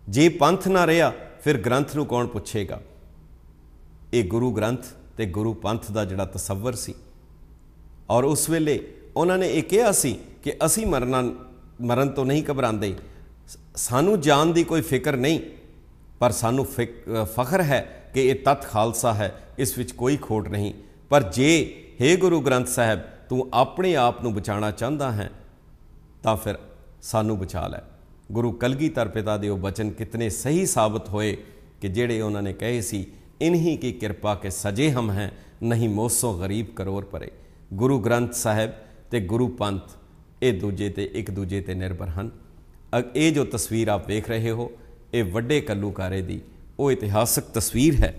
जे पंथ ना रहा फिर ग्रंथ नूं कौन पूछेगा। ये गुरु ग्रंथ ते गुरु पंथ दा जिहड़ा तसव्वुर सी। और उस वेले उन्होंने ये कहा सी कि असी मरण तो नहीं घबराते, सानू जान की कोई फिक्र नहीं, पर सानू फख्र है कि ये तत् खालसा है, इस विच कोई खोट नहीं। पर जे हे गुरु ग्रंथ साहब तू अपने आप नूं बचाना चाहता है तो फिर सानू बचा लै। गुरु कलगीधर पिता दे बचन कितने सही साबित होए कि जेड़े उन्होंने कहे सी, इन्हीं की कृपा के सजे हम हैं, नहीं मोसो गरीब करोड़ परे। गुरु ग्रंथ साहब ते गुरु पंथ ये दूजे ते एक दूजे ते निर्भर हैं। ये जो तस्वीर आप देख रहे हो, ये वड्डे कल्लूकारे दी वो इतिहासक तस्वीर है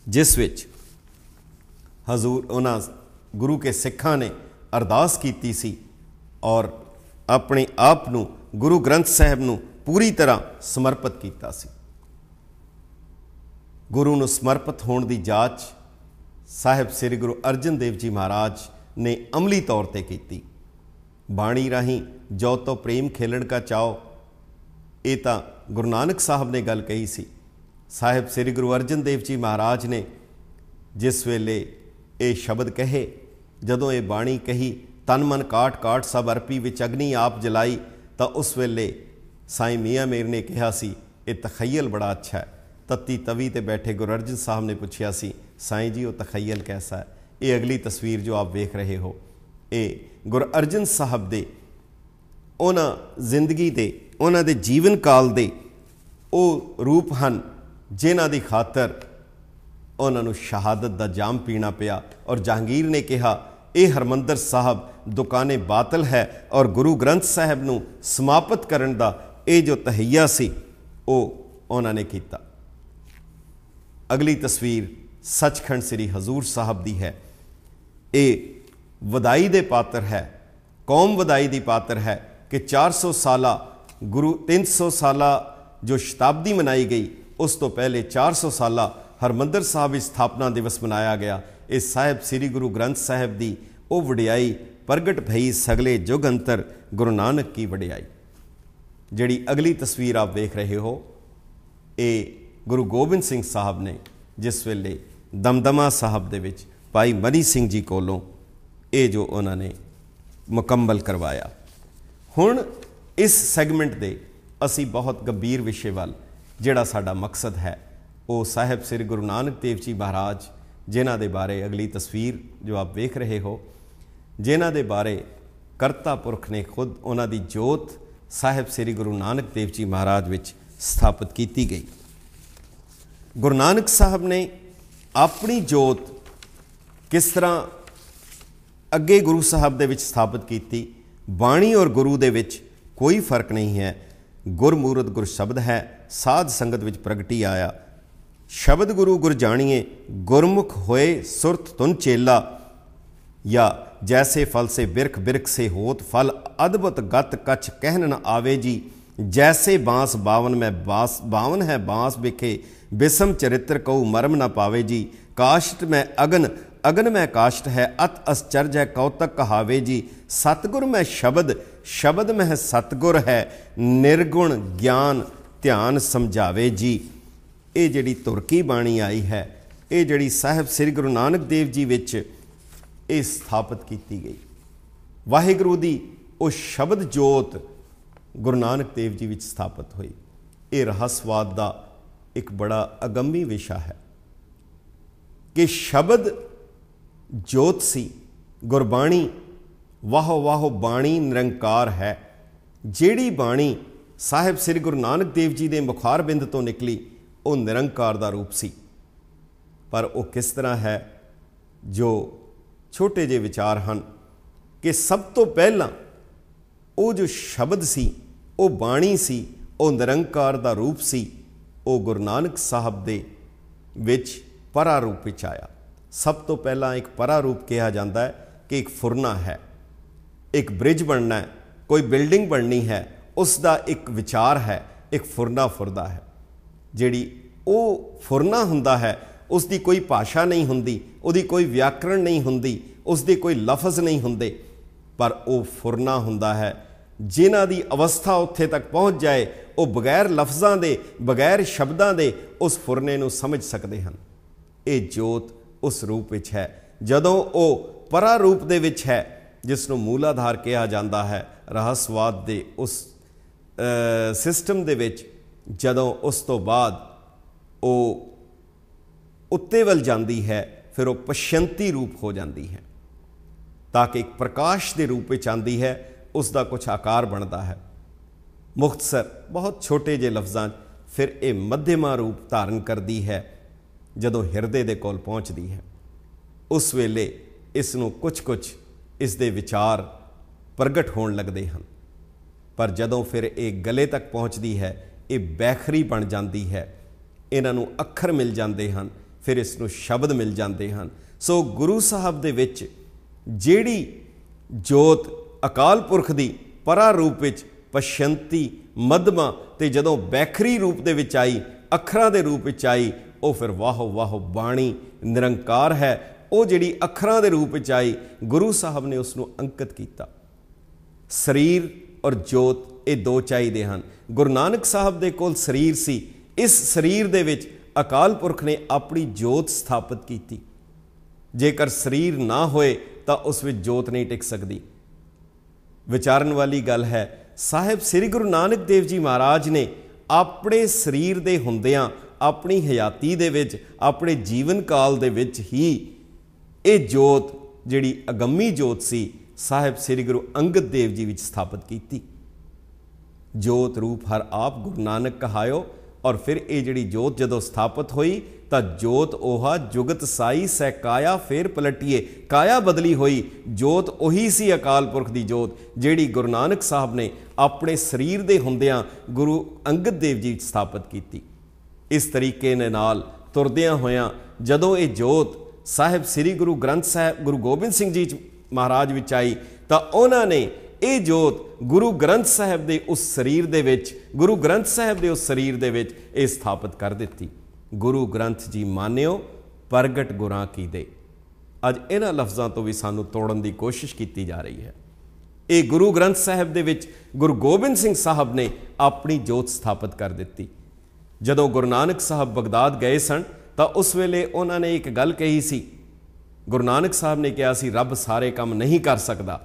जिस विच हजूर उन्हां गुरु के सिखां ने अरदास कीती सी और अपने आप नूं गुरु ग्रंथ साहब नूं पूरी तरह समर्पित कीता सी। गुरु नूं समर्पित होने की जांच साहिब श्री गुरु अर्जन देव जी महाराज ने अमली तौर पर की। बाणी राही जो तो प्रेम खेलन का चाओ, ये तो गुरु नानक साहब ने गल कही सी। साहिब श्री गुरु अर्जन देव जी महाराज ने जिस वेले ये शब्द कहे, जदों ये बाणी कही, तन मन काट काट सब अर्पी विच अग्नि आप जलाई, तो उस वेले साईं मियाँ मीर ने कहा सी, ये तखयल बड़ा अच्छा है। तत्ती तवी ते बैठे गुरु अर्जन साहब ने पूछा सी, साईं जी वो तखयल कैसा है। ये अगली तस्वीर जो आप देख रहे हो, ये गुरु अर्जन साहब दे उन्हां जिंदगी दे, उन्हां दे जीवन काल दे वो रूप हैं जिन्हां दी खातर उन्होंने शहादत का जाम पीना पिया। और जहांगीर ने कहा, यह हरमंदर साहब दुकाने बातल है और गुरु ग्रंथ साहब नूं समाप्त करन दा ये जो तहैया सी वो उन्होंने किया। अगली तस्वीर सचखंड श्री हजूर साहब दी है। ये वधाई दे पात्र है, कौम वधाई दी पात्र है कि 400 साला गुरु 300 साला जो शताब्दी मनाई गई, उस तो पहले 400 साला हरमंदर साहब स्थापना दिवस मनाया गया। इस साहिब श्री गुरु ग्रंथ साहब दी वो वडियाई प्रगट भई सगले जुग अंतर गुरु नानक की वडियाई। जिहड़ी अगली तस्वीर आप देख रहे हो, ये गुरु गोबिंद सिंह साहब ने जिस वेले दमदमा साहब दे विच भाई मनी सिंह जी कोलों ये जो उन्होंने मुकम्मल करवाया। हुण इस सैगमेंट दे असी बहुत गंभीर विषय वाल जिहड़ा साडा मकसद है वो साहिब श्री गुरु नानक देव जी महाराज जिन्हां दे बारे अगली तस्वीर जो आप वेख रहे हो, जिन्हां दे बारे करता पुरख ने खुद उन्हां दी जोत साहिब श्री गुरु नानक देव जी महाराज विच स्थापित की गई। गुरु नानक साहब ने अपनी जोत किस तरह अगे गुरु साहब दे विच स्थापित की। बाणी और गुरु दे विच कोई फर्क नहीं है। गुरमूरत गुर शब्द है, साध संगत विच प्रगटी आया। शब्द गुरु गुर जानिए, गुरमुख होए सुरत तुन चेला। या जैसे फल से बिरख बिरख से होत फल, अद्भुत गत कछ कहन न आवे जी। जैसे बांस बावन में बावन है बांस बिखे, बिसम चरित्र कऊ मरम न पावे जी। काष्ट में अगन अगन में काष्ट है, अत आश्चर्य है कौतक कहावे जी। सतगुर में शब्द शब्द में सतगुर है, निर्गुण ज्ञान ध्यान समझावे जी। ये जिहड़ी तुरकी बाणी आई है, ये जिहड़ी साहिब श्री गुरु नानक देव जी विच ये स्थापित की गई। वाहिगुरू दी वो शब्द जोत गुरु नानक देव जी विच स्थापित हुई। ये रहस्यवाद का एक बड़ा अगम्मी विषय है कि शब्द जोत सी, गुरबाणी वाहो वाहो बाणी निरंकार है। जिहड़ी बाणी साहिब श्री गुरु नानक देव जी के मुखार बिंद तो निकली वो निरंकार का रूप सी। पर वो किस तरह है, जो छोटे जे विचार हैं कि सब तो पहला वो जो शब्द सी, वो बाणी सी, वो निरंकार का रूप सी, वो गुरु नानक साहब दे विच परा रूप विच आया। सब तो पहला एक परा रूप कहा जाता है कि एक फुरना है, एक ब्रिज बनना है, कोई बिल्डिंग बननी है, उसका एक विचार है, एक फुरना फुरदा है। जिहड़ी वो फुरना हुंदा है उसकी कोई भाषा नहीं हुंदी, उसदी कोई व्याकरण नहीं हुंदी, उसके कोई लफज नहीं हुंदे, पर वो फुरना हुंदा है जिन्हां दी अवस्था उत्थे तक पहुँच जाए वो बगैर लफ्ज़ां दे बगैर शब्दां दे उस फुरने नूं समझ सकते हैं। ये जोत उस रूप विच है जदों वो परा रूप दे विच है, जिसनों मूलाधार कहा जाता है रहस्यवाद दे उस सिस्टम दे विच। जदों उस तो बाद वो उत्ते वल जाती है, फिर वो पश्यंती रूप हो जाती है, ताकि एक प्रकाश के रूप में आती है, उसका कुछ आकार बनता है। मुख्तसर बहुत छोटे जे लफ्ज़ां फिर ये मध्यमा रूप धारण करती है जदों हिरदे दे कोल पहुँचती है। उस वेले इसनों कुछ कुछ इसके विचार प्रगट होण लगते हैं। पर जदों फिर ये गले तक पहुँचती है, ये बैखरी बन जाती है, इन्हों अखर मिल जाते हैं, फिर इसनों शब्द मिल जाते हैं। सो गुरु साहब दे विच जिहड़ी जोत अकाल पुरख दी परा रूप विच पश्यंती मध्यमा ते जदों बैखरी रूप दे विच आई, अखरां दे रूप विच आई, वो फिर वाहो वाहो बाणी निरंकार है। वो जिहड़ी अखरां दे रूप विच आई, गुरु साहब ने उसनों अंकित किया। शरीर और जोत ये दो चाहिए हैं। गुरु नानक साहब दे कोल शरीर सी, इस शरीर दे विच अकाल पुरख ने अपनी जोत स्थापित की। जेकर शरीर ना होए तो उस विच जोत नहीं टिक सकती। विचारन वाली गल है, साहिब श्री गुरु नानक देव जी महाराज ने अपने शरीर दे हुंदियां अपनी हयाती दे विच अपने जीवन काल दे विच ही ये जोत जिहड़ी अगम्मी जोत सी साहिब श्री गुरु अंगद देव जी विच स्थापित की। जोत रूप हर आप गुरु नानक कहायो। और फिर ये जिहड़ी जोत जदों स्थापित हुई तो जोत ओहा जुगत साई सै काया फेर पलटिए। काया बदली हुई, जोत उही सी अकाल पुरख की जोत जिहड़ी गुरु नानक साहब ने अपने शरीर दे हुंदियां गुरु अंगद देव जी स्थापित की। इस तरीके नाल तुरदियां होयां जदों ये जोत साहिब श्री गुरु ग्रंथ साहिब गुरु गोबिंद सिंह जी महाराज विच आई तो उन्होंने ये जोत गुरु ग्रंथ साहिब दे उस शरीर दे विच गुरु ग्रंथ साहिब दे उस शरीर दे विच ये स्थापित कर दी। गुरु ग्रंथ जी मानियो प्रगट गुरां की दे। अज इन्हां लफ्ज़ां तो भी सानू तोड़न की कोशिश की जा रही है। ये गुरु ग्रंथ साहिब दे विच गुरु गोबिंद सिंह साहब ने अपनी जोत स्थापित कर दी। जदों गुरु नानक साहब बगदाद गए सन तो उस वेले उन्होंने एक गल कही सी। गुरु नानक साहब ने कहा सी रब सारे काम नहीं कर सकता।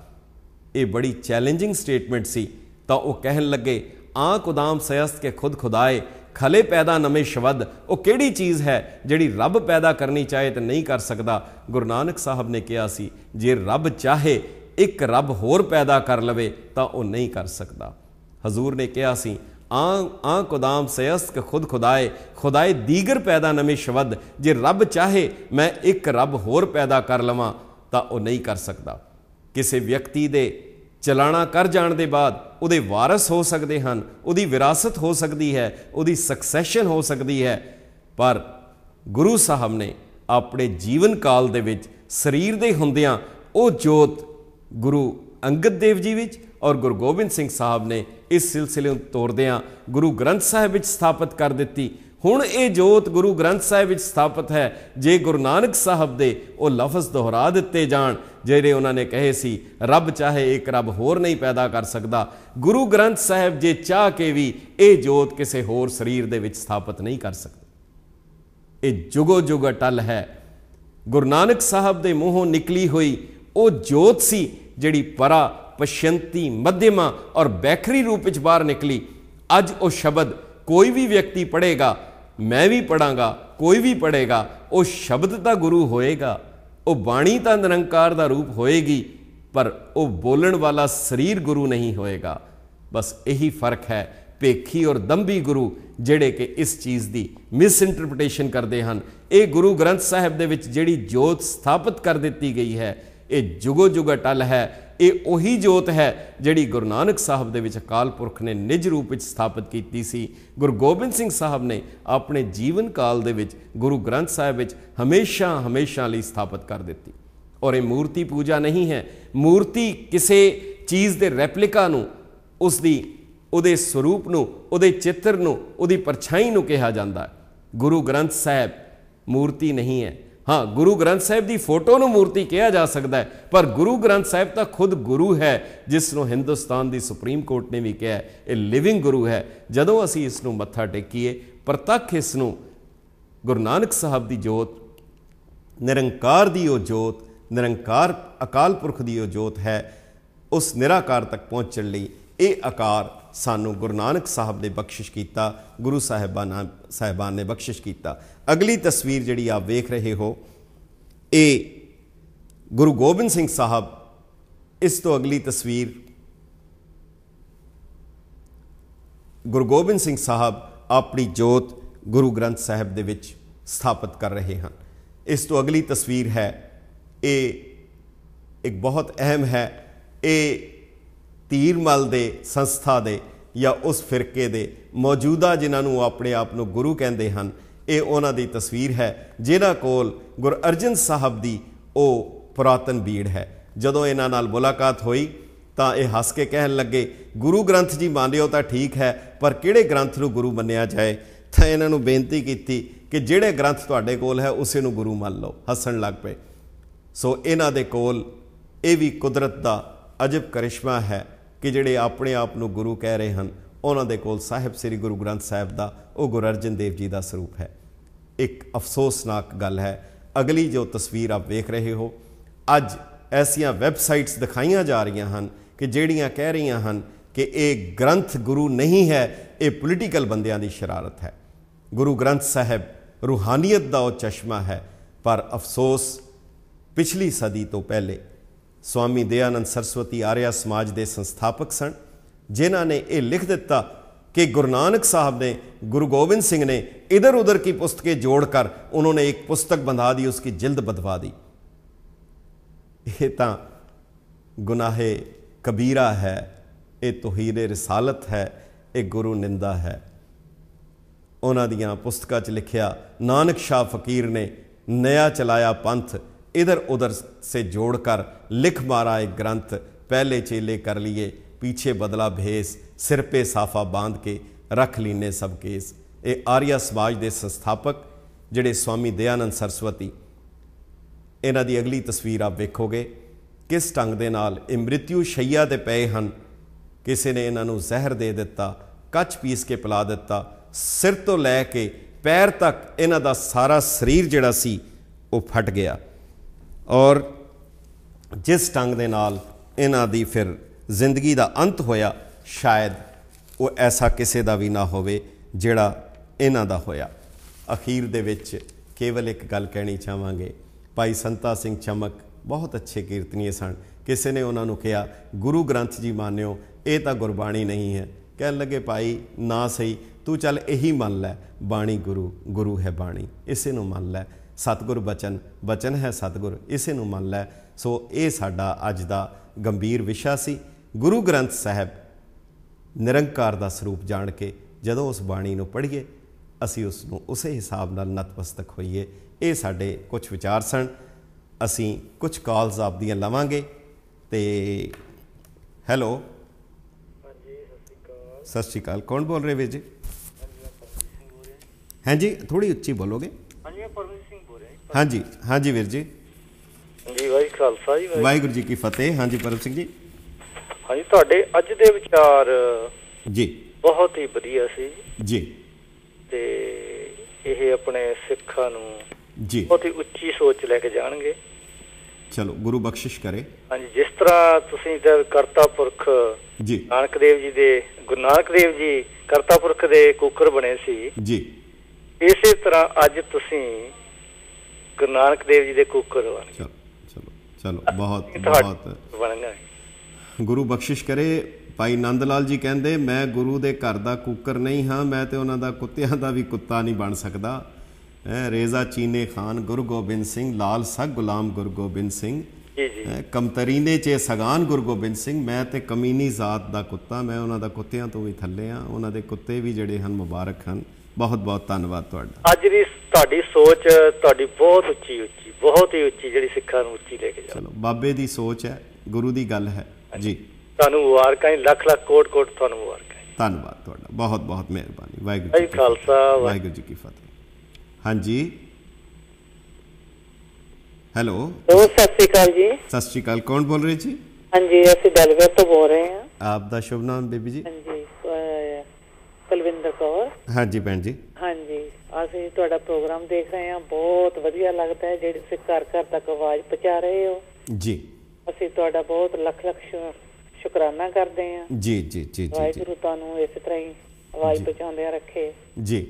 ये बड़ी चैलेंजिंग स्टेटमेंट सी ਤਾਂ ਉਹ ਕਹਿਣ ਲੱਗੇ, ਆਂ ਕੁਦਾਮ ਸਯਸਤ ਕੇ ਖੁਦ ਖੁਦਾਏ, ਖਲੇ ਪੈਦਾ ਨਵੇਂ ਸ਼ਬਦ। ਉਹ ਕਿਹੜੀ ਚੀਜ਼ ਹੈ ਜਿਹੜੀ ਰੱਬ ਪੈਦਾ ਕਰਨੀ ਚਾਹੇ ਤਾਂ ਨਹੀਂ ਕਰ ਸਕਦਾ? ਗੁਰੂ ਨਾਨਕ ਸਾਹਿਬ ਨੇ ਕਿਹਾ ਸੀ, ਜੇ ਰੱਬ ਚਾਹੇ ਇੱਕ ਰੱਬ ਹੋਰ ਪੈਦਾ ਕਰ ਲਵੇ ਤਾਂ ਉਹ ਨਹੀਂ ਕਰ ਸਕਦਾ। ਹਜ਼ੂਰ ਨੇ ਕਿਹਾ ਸੀ, ਆਂ ਕੁਦਾਮ ਸਯਸਤ ਕੇ ਖੁਦ ਖੁਦਾਏ, ਖੁਦਾਏ ਦੀਗਰ ਪੈਦਾ ਨਵੇਂ ਸ਼ਬਦ। ਜੇ ਰੱਬ ਚਾਹੇ ਮੈਂ ਇੱਕ ਰੱਬ ਹੋਰ ਪੈਦਾ ਕਰ ਲਵਾਂ ਤਾਂ ਉਹ ਨਹੀਂ ਕਰ ਸਕਦਾ। ਕਿਸੇ ਵਿਅਕਤੀ ਦੇ ਚਲਾਣਾ ਕਰ ਜਾਣ ਦੇ ਬਾਅਦ ਉਹਦੇ ਵਾਰਸ ਹੋ ਸਕਦੇ ਹਨ, ਉਹਦੀ ਵਿਰਾਸਤ ਹੋ ਸਕਦੀ ਹੈ, ਉਹਦੀ ਸਕਸੈਸ਼ਨ ਹੋ ਸਕਦੀ ਹੈ, ਪਰ ਗੁਰੂ ਸਾਹਿਬ ਨੇ ਆਪਣੇ ਜੀਵਨ ਕਾਲ ਦੇ ਵਿੱਚ ਸਰੀਰ ਦੇ ਹੁੰਦਿਆਂ ਉਹ ਜੋਤ ਗੁਰੂ ਅੰਗਦ ਦੇਵ ਜੀ ਵਿੱਚ ਔਰ ਗੁਰੂ ਗੋਬਿੰਦ ਸਿੰਘ ਸਾਹਿਬ ਨੇ ਇਸ ਸਿਲਸਿਲੇ ਨੂੰ ਤੋਰਦਿਆਂ ਗੁਰੂ ਗ੍ਰੰਥ ਸਾਹਿਬ ਵਿੱਚ ਸਥਾਪਿਤ ਕਰ ਦਿੱਤੀ। ਹੁਣ ਇਹ ਜੋਤ ਗੁਰੂ ਗ੍ਰੰਥ ਸਾਹਿਬ ਵਿੱਚ ਸਥਾਪਿਤ ਹੈ। ਜੇ ਗੁਰੂ ਨਾਨਕ ਸਾਹਿਬ ਦੇ ਉਹ ਲਫ਼ਜ਼ ਦੁਹਰਾ ਦਿੱਤੇ ਜਾਣ ਜਿਹੜੇ ਉਹਨਾਂ ਨੇ ਕਹੇ ਸੀ, ਰੱਬ ਚਾਹੇ ਇੱਕ ਰੱਬ ਹੋਰ ਨਹੀਂ ਪੈਦਾ ਕਰ ਸਕਦਾ, ਗੁਰੂ ਗ੍ਰੰਥ ਸਾਹਿਬ ਜੇ ਚਾਹ ਕੇ ਵੀ ਇਹ ਜੋਤ ਕਿਸੇ ਹੋਰ ਸਰੀਰ ਦੇ ਵਿੱਚ ਸਥਾਪਿਤ ਨਹੀਂ ਕਰ ਸਕਦਾ। ਇਹ ਜੁਗੋ ਜੁਗ ਅਟਲ ਹੈ। ਗੁਰੂ ਨਾਨਕ ਸਾਹਿਬ ਦੇ ਮੂੰਹੋਂ ਨਿਕਲੀ ਹੋਈ ਉਹ ਜੋਤ ਸੀ ਜਿਹੜੀ ਪਰਾ ਪਸ਼ਯੰਤੀ ਮਧਿਮਾ ਔਰ ਬੈਖਰੀ ਰੂਪ ਵਿੱਚ ਬਾਹਰ ਨਿਕਲੀ। ਅੱਜ ਉਹ ਸ਼ਬਦ ਕੋਈ ਵੀ ਵਿਅਕਤੀ ਪੜ੍ਹੇਗਾ, ਮੈਂ ਵੀ ਪੜਾਂਗਾ, ਕੋਈ ਵੀ ਪੜ੍ਹੇਗਾ, ਉਹ ਸ਼ਬਦ ਤਾਂ ਗੁਰੂ ਹੋਏਗਾ, ਉਹ ਬਾਣੀ ਤਾਂ ਨਿਰੰਕਾਰ ਦਾ ਰੂਪ ਹੋਏਗੀ, ਪਰ ਉਹ ਬੋਲਣ ਵਾਲਾ ਸਰੀਰ ਗੁਰੂ ਨਹੀਂ ਹੋਏਗਾ। ਬਸ ਇਹੀ ਫਰਕ ਹੈ। ਭੇਖੀ ਔਰ ਦੰਭੀ ਗੁਰੂ ਜਿਹੜੇ ਕਿ ਇਸ ਚੀਜ਼ ਦੀ ਮਿਸਇੰਟਰਪ੍ਰੀਟੇਸ਼ਨ ਕਰਦੇ ਹਨ। ਇਹ ਗੁਰੂ ਗ੍ਰੰਥ ਸਾਹਿਬ ਦੇ ਵਿੱਚ ਜਿਹੜੀ ਜੋਤ ਸਥਾਪਿਤ ਕਰ ਦਿੱਤੀ ਗਈ ਹੈ, ਇਹ ਜੁਗੋ ਜੁਗ ਅਟਲ ਹੈ। ਇਹ ਉਹੀ ਜੋਤ ਹੈ ਜਿਹੜੀ ਗੁਰੂ ਨਾਨਕ ਸਾਹਿਬ ਦੇ ਵਿੱਚ ਅਕਾਲ ਪੁਰਖ ਨੇ ਨਿਜ ਰੂਪ ਵਿੱਚ ਸਥਾਪਿਤ ਕੀਤੀ ਸੀ। ਗੁਰੂ ਗੋਬਿੰਦ ਸਿੰਘ ਸਾਹਿਬ ਨੇ ਆਪਣੇ ਜੀਵਨ ਕਾਲ ਦੇ ਵਿੱਚ ਗੁਰੂ ਗ੍ਰੰਥ ਸਾਹਿਬ ਵਿੱਚ ਹਮੇਸ਼ਾ ਲਈ ਸਥਾਪਿਤ ਕਰ ਦਿੱਤੀ। ਔਰ ਇਹ ਮੂਰਤੀ ਪੂਜਾ ਨਹੀਂ ਹੈ। ਮੂਰਤੀ ਕਿਸੇ ਚੀਜ਼ ਦੇ ਰੈਪਲੀਕਾ ਨੂੰ, ਉਹਦੇ ਸਰੂਪ ਨੂੰ, ਉਹਦੇ ਚਿੱਤਰ ਨੂੰ, ਉਹਦੀ ਪਰਛਾਈ ਨੂੰ ਕਿਹਾ ਜਾਂਦਾ ਹੈ। ਗੁਰੂ ਗ੍ਰੰਥ ਸਾਹਿਬ ਮੂਰਤੀ ਨਹੀਂ ਹੈ। ਹਾਂ, ਗੁਰੂ ਗ੍ਰੰਥ ਸਾਹਿਬ ਦੀ ਫੋਟੋ ਨੂੰ ਮੂਰਤੀ ਕਿਹਾ ਜਾ ਸਕਦਾ ਹੈ, ਪਰ ਗੁਰੂ ਗ੍ਰੰਥ ਸਾਹਿਬ ਤਾਂ ਖੁਦ ਗੁਰੂ ਹੈ, ਜਿਸ ਨੂੰ ਹਿੰਦੁਸਤਾਨ ਦੀ ਸੁਪਰੀਮ ਕੋਰਟ ਨੇ ਵੀ ਕਿਹਾ ਇਹ ਲਿਵਿੰਗ ਗੁਰੂ ਹੈ। ਜਦੋਂ ਅਸੀਂ ਇਸ ਨੂੰ ਮੱਥਾ ਟੇਕੀਏ, ਪ੍ਰਤੱਖ ਇਸ ਨੂੰ ਗੁਰੂ ਨਾਨਕ ਸਾਹਿਬ ਦੀ ਜੋਤ, ਨਿਰੰਕਾਰ ਦੀ ਉਹ ਜੋਤ, ਨਿਰੰਕਾਰ ਅਕਾਲ ਪੁਰਖ ਦੀ ਉਹ ਜੋਤ ਹੈ, ਉਸ ਨਿਰਾਕਾਰ ਤੱਕ ਪਹੁੰਚਣ ਲਈ ਇਹ ਆਕਾਰ ਸਾਨੂੰ ਗੁਰੂ ਨਾਨਕ ਸਾਹਿਬ ਨੇ ਬਖਸ਼ਿਸ਼ ਕੀਤਾ, ਗੁਰੂ ਸਾਹਿਬਾਨ ਨੇ ਬਖਸ਼ਿਸ਼ ਕੀਤਾ। ਅਗਲੀ ਤਸਵੀਰ ਜਿਹੜੀ ਆਪ ਵੇਖ ਰਹੇ ਹੋ, ਇਹ ਗੁਰੂ ਗੋਬਿੰਦ ਸਿੰਘ ਸਾਹਿਬ। ਇਸ ਤੋਂ ਅਗਲੀ ਤਸਵੀਰ ਗੁਰੂ ਗੋਬਿੰਦ ਸਿੰਘ ਸਾਹਿਬ ਆਪਣੀ ਜੋਤ ਗੁਰੂ ਗ੍ਰੰਥ ਸਾਹਿਬ ਦੇ ਵਿੱਚ ਸਥਾਪਿਤ ਕਰ ਰਹੇ ਹਨ। ਇਸ ਤੋਂ ਅਗਲੀ ਤਸਵੀਰ ਹੈ, ਇਹ ਇੱਕ ਬਹੁਤ ਅਹਿਮ ਹੈ। ਇਹ ਧੀਰਮਲ ਦੇ ਸੰਸਥਾ ਦੇ ਜਾਂ ਉਸ ਫਿਰਕੇ ਦੇ ਮੌਜੂਦਾ ਜਿਨ੍ਹਾਂ ਨੂੰ ਆਪਣੇ ਆਪ ਨੂੰ ਗੁਰੂ ਕਹਿੰਦੇ ਹਨ, ਇਹ ਉਹਨਾਂ ਦੀ ਤਸਵੀਰ ਹੈ ਜਿਨ੍ਹਾਂ ਕੋਲ ਗੁਰੂ ਅਰਜਨ ਸਾਹਿਬ ਦੀ ਉਹ ਪੁਰਾਤਨ ਬੀੜ ਹੈ। ਜਦੋਂ ਇਹਨਾਂ ਨਾਲ ਮੁਲਾਕਾਤ ਹੋਈ ਤਾਂ ਇਹ ਹੱਸ ਕੇ ਕਹਿਣ ਲੱਗੇ, ਗੁਰੂ ਗ੍ਰੰਥ ਜੀ ਮੰਨਿਓ ਤਾਂ ਠੀਕ ਹੈ, ਪਰ ਕਿਹੜੇ ਗ੍ਰੰਥ ਨੂੰ ਗੁਰੂ ਮੰਨਿਆ ਜਾਏ? ਤਾਂ ਇਹਨਾਂ ਨੂੰ ਬੇਨਤੀ ਕੀਤੀ ਕਿ ਜਿਹੜੇ ਗ੍ਰੰਥ ਤੁਹਾਡੇ ਕੋਲ ਹੈ ਉਸੇ ਨੂੰ ਗੁਰੂ ਮੰਨ ਲਓ। ਹੱਸਣ ਲੱਗ ਪਏ। ਸੋ ਇਹਨਾਂ ਦੇ ਕੋਲ ਇਹ ਵੀ ਕੁਦਰਤ ਦਾ ਅਜਬ ਕਰਿਸ਼ਮਾ ਹੈ ਕਿ ਜਿਹੜੇ ਆਪਣੇ ਆਪ ਨੂੰ ਗੁਰੂ ਕਹਿ ਰਹੇ ਹਨ, ਉਹਨਾਂ ਦੇ ਕੋਲ ਸਾਹਿਬ ਸ੍ਰੀ ਗੁਰੂ ਗ੍ਰੰਥ ਸਾਹਿਬ ਦਾ ਉਹ ਗੁਰੂ ਅਰਜਨ ਦੇਵ ਜੀ ਦਾ ਸਰੂਪ ਹੈ। ਇੱਕ ਅਫਸੋਸਨਾਕ ਗੱਲ ਹੈ। ਅਗਲੀ ਜੋ ਤਸਵੀਰ ਆਪ ਵੇਖ ਰਹੇ ਹੋ, ਅੱਜ ਐਸੀਆਂ ਵੈਬਸਾਈਟਸ ਦਿਖਾਈਆਂ ਜਾ ਰਹੀਆਂ ਹਨ ਕਿ ਜਿਹੜੀਆਂ ਕਹਿ ਰਹੀਆਂ ਹਨ ਕਿ ਇਹ ਗ੍ਰੰਥ ਗੁਰੂ ਨਹੀਂ ਹੈ, ਇਹ ਪੋਲੀਟੀਕਲ ਬੰਦਿਆਂ ਦੀ ਸ਼ਰਾਰਤ ਹੈ। ਗੁਰੂ ਗ੍ਰੰਥ ਸਾਹਿਬ ਰੂਹਾਨੀਅਤ ਦਾ ਉਹ ਚਸ਼ਮਾ ਹੈ। ਪਰ ਅਫਸੋਸ, ਪਿਛਲੀ ਸਦੀ ਤੋਂ ਪਹਿਲੇ ਸਵਾਮੀ ਦਯਾਨੰਦ ਸਰਸਵਤੀ ਆਰਿਆ ਸਮਾਜ ਦੇ ਸੰਸਥਾਪਕ ਸਨ, ਜਿਨ੍ਹਾਂ ਨੇ ਇਹ ਲਿਖ ਦਿੱਤਾ कि गुरु नानक साहब ने, गुरु गोविंद सिंह ने इधर उधर की पुस्तकें जोड़कर उन्होंने एक पुस्तक बंधा दी, उसकी जिल्द बंधवा दी। ये तो गुनाहे कबीरा है, ये तौहीन रिसालत है, ये गुरु निंदा है। उन्हां दियां पुस्तकां च लिखिया, नानक शाह फकीर ने नया चलाया पंथ, इधर उधर से जोड़कर लिख मारा एक ग्रंथ, पहले चेले कर लिए पीछे बदला भेस, सिर पे साफा बांध के रख लीने सब केस। ये आर्या समाज के संस्थापक जिहड़े स्वामी दयानंद सरस्वती, इन्हां दी अगली तस्वीर आप वेखोगे किस ढंग दे नाल ये मृत्यु शैया ते पए हन। किसी ने इन्हां नूं जहर दे दिता, कच पीस के पिला दिता, सिर तो लैके पैर तक इन्हां दा सारा शरीर जिहड़ा सी वो फट गया। और जिस ढंग दे नाल इन्हां दी फिर जिंदगी का अंत होया, शायद वो ऐसा किसी का भी ना होवे जिहड़ा इन्हां दा होया। अखीर दे विच केवल एक गल कहनी चाहांगे, भाई संता सिंह चमक बहुत अच्छे कीर्तनीय सन। किसी ने उन्होंने कहा गुरु ग्रंथ जी मान्यो, ये तो गुरबाणी नहीं है। कह लगे भाई ना सही, तू चल यही मन लै, बाणी गुरु, गुरु है बाणी, इसे नूं मन लै। सतगुर बचन, बचन है सतगुर, इसे नूं मन लै। सो ये साडा अज दा गंभीर विशा सी। गुरु ग्रंथ साहब निरंकार का स्वरूप जान के जदों उस बाणी नूं पढ़ीए, असी उसनूं उस हिसाब नाल नतमस्तक होईए। ये साडे कुछ विचार सन। असी कुछ कॉल्स आप दियां लवांगे। ते हैलो, सत श्री अकाल, कौन बोल रहे वीर जी? हाँ जी, थोड़ी उच्ची बोलोगे? हाँ जी, हाँ जी वीर जी। जी वाहिगुरू खालसा जी, वाहिगुरू जी की फतेह। हाँ जी परम सिंह जी। हाँ जी, तुहाडे अज दे विचार जी बहुत ही वधिया सी जी। ते ਇਹ ਆਪਣੇ ਸਿੱਖਾਂ ਨੂੰ जी बहुत ही ਉੱਚੀ ਸੋਚ ਲੈ ਕੇ ਜਾਣਗੇ। चलो गुरु बख्शिश करे। हाँ जी, जिस तरह ਤੁਸੀਂ ਜਦ ਕਰਤਾ ਪੁਰਖ जी ਨਾਨਕ ਦੇਵ ਜੀ ਦੇ, ਗੁਰੂ ਨਾਨਕ ਦੇਵ ਜੀ ਕਰਤਾ ਪੁਰਖ ਦੇ ਕੁੱਕਰ ਬਣੇ ਸੀ, जी ਇਸੇ ਤਰ੍ਹਾਂ ਅੱਜ ਤੁਸੀਂ ਗੁਰੂ ਨਾਨਕ ਦੇਵ ਜੀ ਦੇ ਕੁੱਕਰ ਬਣ ਗਏ। चलो चलो चलो, बहुत बहुत ਬਣ ਗਏ। गुरु बख्शिश करे। भाई नंद लाल जी कहते मैं गुरु के घर का कुकर नहीं हाँ, मैं तो उन्होंने कुत्तियां का भी कुत्ता नहीं बन सकता। रेजा चीने खान गुरु गोबिंद सिंह, लाल सग गुलाम गुरु गोबिंद सिंह, जी जी कमतरीने चे सगान गुरु गोबिंद सिंह। मैं तो कमीनी जात का कुत्ता, मैं उन्होंने कुत्तियां तो भी थले हाँ। उन्होंने कुत्ते भी जड़े हैं मुबारक हैं। बहुत बहुत धन्यवाद तुहाडा। ਅੱਜ ਦੀ ਤੁਹਾਡੀ ਸੋਚ ਤੁਹਾਡੀ ਬਹੁਤ ਉੱਚੀ ਉੱਚੀ, बहुत ही ਉੱਚੀ, ਜਿਹੜੀ ਸਿੱਖਾਂ ਨੂੰ ਉੱਚੀ ਲੈ ਕੇ ਜਾ। चलो बाबे की सोच है, गुरु की गल है जी। ਤੁਹਾਨੂੰ ਮੁਬਾਰਕਾਂ, ਲੱਖ ਲੱਖ ਕੋਟ ਕੋਟ ਤੁਹਾਨੂੰ ਮੁਬਾਰਕਾਂ। धन्यवाद तुहाडा, बहुत बहुत मेहरबानी। वाहिगुरू भाई जी की खालसा, फतेह, वाहिगुरू जी की फतेह। हाँ जी हेलो, सत श्री अकाल जी। सत श्री अकाल, कौन बोल रहे जी? हाँ जी, ਅਸੀਂ ਡੈਲਵੇਅਰ ਤੋਂ बोल रहे हैं। आपका शुभ नाम बेबी जी? हाँ जी, ਕੁਲਵਿੰਦਰ ਕੌਰ। हाँ जी भैन जी। हाँ जी, ਅਸੀਂ ਤੁਹਾਡਾ ਪ੍ਰੋਗਰਾਮ ਦੇਖ ਰਹੇ ਹਾਂ, ਬਹੁਤ ਵਧੀਆ ਲੱਗਦਾ ਹੈ ਜਿਹੜੇ ਤੁਸੀਂ ਘਰ ਘਰ ਤੱਕ ਆਵਾਜ਼ ਪਹੁੰਚਾ ਰਹੇ ਹੋ। जी ਅਸੀਂ ਤੁਹਾਡਾ ਬਹੁਤ ਲੱਖ ਲੱਖ ਸ਼ੁਕਰਾਨਾ ਕਰਦੇ ਹਾਂ। जी जी जी जी ਵਾਹਿਗੁਰੂ ਤੁਹਾਨੂੰ ਇਸੇ ਤਰ੍ਹਾਂ ਹੀ ਆਵਾਜ਼ ਪਹੁੰਚਾਉਂਦਿਆਂ ਰੱਖੇ। जी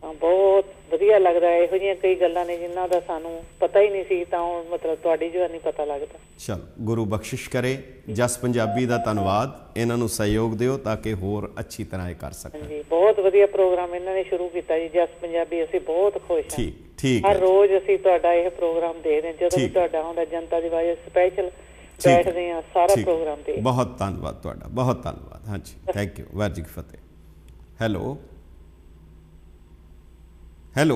ਹਾਂ, ਬਹੁਤ ਵਧੀਆ ਲੱਗਦਾ ਹੈ। ਇਹੋ ਜਿਹੀਆਂ ਕਈ ਗੱਲਾਂ ਨੇ ਜਿਨ੍ਹਾਂ ਦਾ ਸਾਨੂੰ ਪਤਾ ਹੀ ਨਹੀਂ ਸੀ, ਤਾਂ ਹੁਣ ਮਤਲਬ ਤੁਹਾਡੀ ਜੋ ਨਹੀਂ ਪਤਾ ਲੱਗਦਾ। चलो गुरु बख्शिश करे। जस पंजाबी का धन्यवाद, इन्हों सहयोग दिओ ताकि होर अच्छी तरह ये कर सकन। जी, बहुत ਵਧੀਆ ਪ੍ਰੋਗਰਾਮ ਇਹਨਾਂ ਨੇ ਸ਼ੁਰੂ ਕੀਤਾ ਜੀ, ਜਸ ਪੰਜਾਬੀ। ਅਸੀਂ ਬਹੁਤ ਖੁਸ਼ ਹਾਂ। ठीक ठीक ਹਰ है, ਰੋਜ਼ ਅਸੀਂ ਤੁਹਾਡਾ ਇਹ ਪ੍ਰੋਗਰਾਮ ਦੇਖਦੇ ਹਾਂ। ਜਦੋਂ ਵੀ ਠੀਕ। ਤੁਹਾਡਾ ਹੁੰਦਾ ਜਨਤਾ ਦੀ ਆਵਾਜ਼ ਸਪੈਸ਼ਲ ठीक है, ਬੈਠਦੇ ਹਾਂ, ਸਾਰਾ ठीक। ਪ੍ਰੋਗਰਾਮ ਦੇਖਦੇ। बहुत धन्यवाद तुहाडा, बहुत धन्यवाद। हाँ जी, थैंक यू, वाहिगुरू जी की फतेह। हैलो हैलो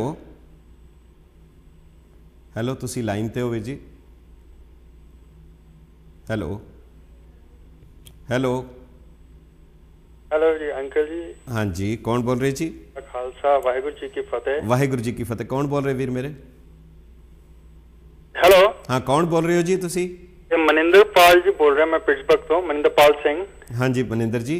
हैलो, तुसी लाइन ते हो जी? हैलो हैलो हेलो जी अंकल जी। हाँ जी, कौन बोल रहे जी? खालसा, वाहिगुरू जी की फतेह। वाहिगुरू जी की फतेह। कौन बोल रहे वीर मेरे? हेलो, हाँ कौन बोल रहे हो जी तुसी? ये मनिंदर पाल जी बोल रहे हैं, मैं पिट्सबर्ग तो, मनिंदर पाल सिंह। हाँ जी मनिंदर जी।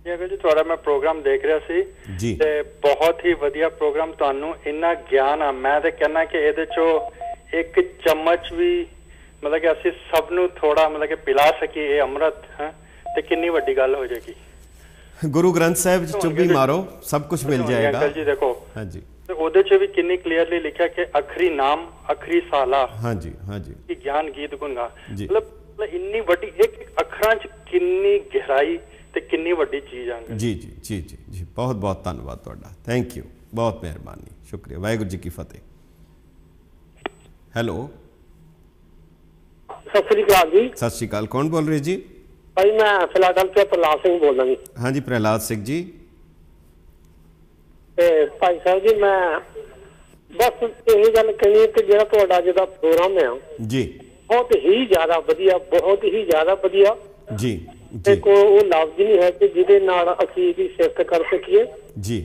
ਜੀ ਅੰਕਲ ਜੀ, ਤੁਹਾਡਾ ਮੈਂ ਪ੍ਰੋਗਰਾਮ ਦੇਖ ਰਿਹਾ ਸੀ ਜੀ ਤੇ ਬਹੁਤ ਹੀ ਵਧੀਆ ਪ੍ਰੋਗਰਾਮ। ਤੁਹਾਨੂੰ ਇੰਨਾ ਗਿਆਨ ਆ, ਮੈਂ ਤੇ ਕਹਿੰਦਾ ਕਿ ਇਹਦੇ ਚੋਂ ਇੱਕ ਚਮਚ ਵੀ ਮਤਲਬ ਕਿ ਅਸੀਂ ਸਭ ਨੂੰ ਥੋੜਾ ਮਤਲਬ ਕਿ ਪਿਲਾ ਸਕੀਏ ਇਹ ਅੰਮ੍ਰਿਤ, ਹੈ ਤੇ ਕਿੰਨੀ ਵੱਡੀ ਗੱਲ ਹੋ ਜਾਏਗੀ। गुरु ग्रंथ साहब चुप्पी मारो, सब कुछ मिल जाएगा। अंकल जी देखो, हाँ जी, ਤੇ ਉਹਦੇ ਚ ਵੀ ਕਿੰਨੀ ਕਲੀਅਰਲੀ ਲਿਖਿਆ ਕਿ ਅਖਰੀ ਨਾਮ ਅਖਰੀ ਸਾਲਾ हाँ जी, हाँ जी ਕੀ ਗਿਆਨ ਗੀਤ ਗੁਣਗਾ। ਜੀ। ਮਤਲਬ ਇੰਨੀ ਵੱਡੀ ਇੱਕ ਇੱਕ ਅੱਖਰਾਂ ਚ ਕਿੰਨੀ ਗਹਿਰਾਈ ਤੇ ਕਿੰਨੀ ਵੱਡੀ ਚੀਜ਼ ਆ। जी जी जी जी जी, बहुत बहुत धन्यवाद तुहाडा, थैंक यू, बहुत मेहरबानी, शुक्रिया। वाहिगुरू जी की फतेह। हैलो सत श्री अकाल जी। सत श्री अकाल, कौन बोल रहे जी? भाई मैं फिलाडेल्फिया प्रहलाद सिंह बोल रहा जी। हाँ जी प्रहलाद सिंह जी। भाई साहब जी, मैं बस यही गल कहनी कि जो तुहाडा जिहड़ा प्रोग्राम है जी बहुत ही ज्यादा वधिया, बहुत ही ज्यादा वधिया। जी ते जी को वो लफ्ज नहीं है कि जिहदे नाल असीं इहदी सिफत कर सकीए। जी